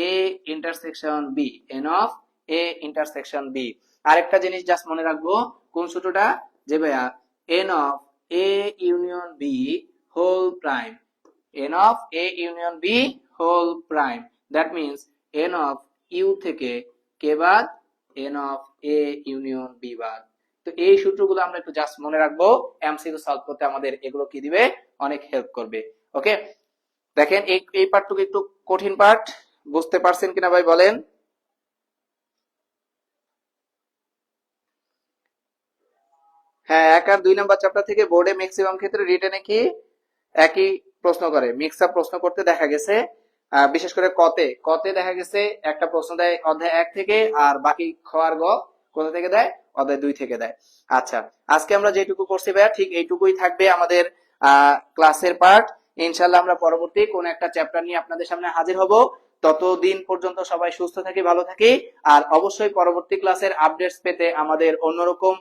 A intersection B, n of A intersection B. আরেকটা জিনিস just মনে রাখবো, কোন সূত্রটা, যে ভাইয়া n of A union B whole prime, n of A union B whole prime, that means n of U থেকে কে বাদ, n of A union B বাদ। তো এই সূত্রগুলো আমরা একটু জাস্ট মনে রাখবো, এমসিকিউ সলভ করতে আমাদের এগুলো কি দিবে, অনেক হেল্প করবে। ওকে, দেখেন এই পার্টটুকু একটু কঠিন পার্ট, বুঝতে পারছেন কিনা ভাই বলেন? হ্যাঁ, 1 আর 2 নাম্বার চ্যাপ্টার থেকে বোর্ডে ম্যাক্সিমাম ক্ষেত্রে রিটেনে কি একই প্রশ্ন করে, মিক্স আপ প্রশ্ন করতে দেখা গেছে। বিশেষ করে কতে কতে দেখা গেছে একটা প্রশ্ন দেয় অধ্যায় 1 থেকে, আর বাকি খ আর গ কোথা থেকে দেয়, অধ্যায় 2 থেকে দেয়। আচ্ছা, আজকে আমরা যেটুকু করছি ভাইয়া ঠিক এইটুকুই থাকবে আমাদের ক্লাসের পার্ট। ইনশাল্লাহ আমরা পরবর্তী কোন একটা চ্যাপ্টার নিয়ে আপনাদের সামনে হাজির হব। ততদিন পর্যন্ত সবাই সুস্থ থাকি, ভালো থাকি। আর অবশ্যই পরবর্তী ক্লাসের আপডেটস পেতে আমাদের অন্যরকম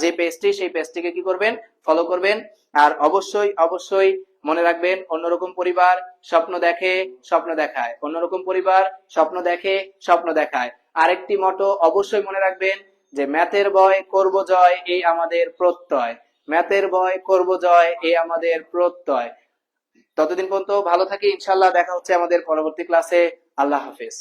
যে পেজটি, সেই পেজটিকে কি করবেন, ফলো করবেন। আর অবশ্যই অবশ্যই মনে রাখবেন, অন্যরকম পরিবার স্বপ্ন দেখে, স্বপ্ন দেখায়, অন্যরকম পরিবার স্বপ্ন দেখে, স্বপ্ন দেখায়। আরেকটি মটো অবশ্যই মনে রাখবেন, যে ম্যাথের ভয় করব জয় এই আমাদের প্রত্যয়, ম্যাথের ভয় করব জয় এই আমাদের প্রত্যয়। ততদিন পর্যন্ত ভালো থাকি, ইনশাল্লাহ দেখা হচ্ছে আমাদের পরবর্তী ক্লাসে। আল্লাহ হাফেজ।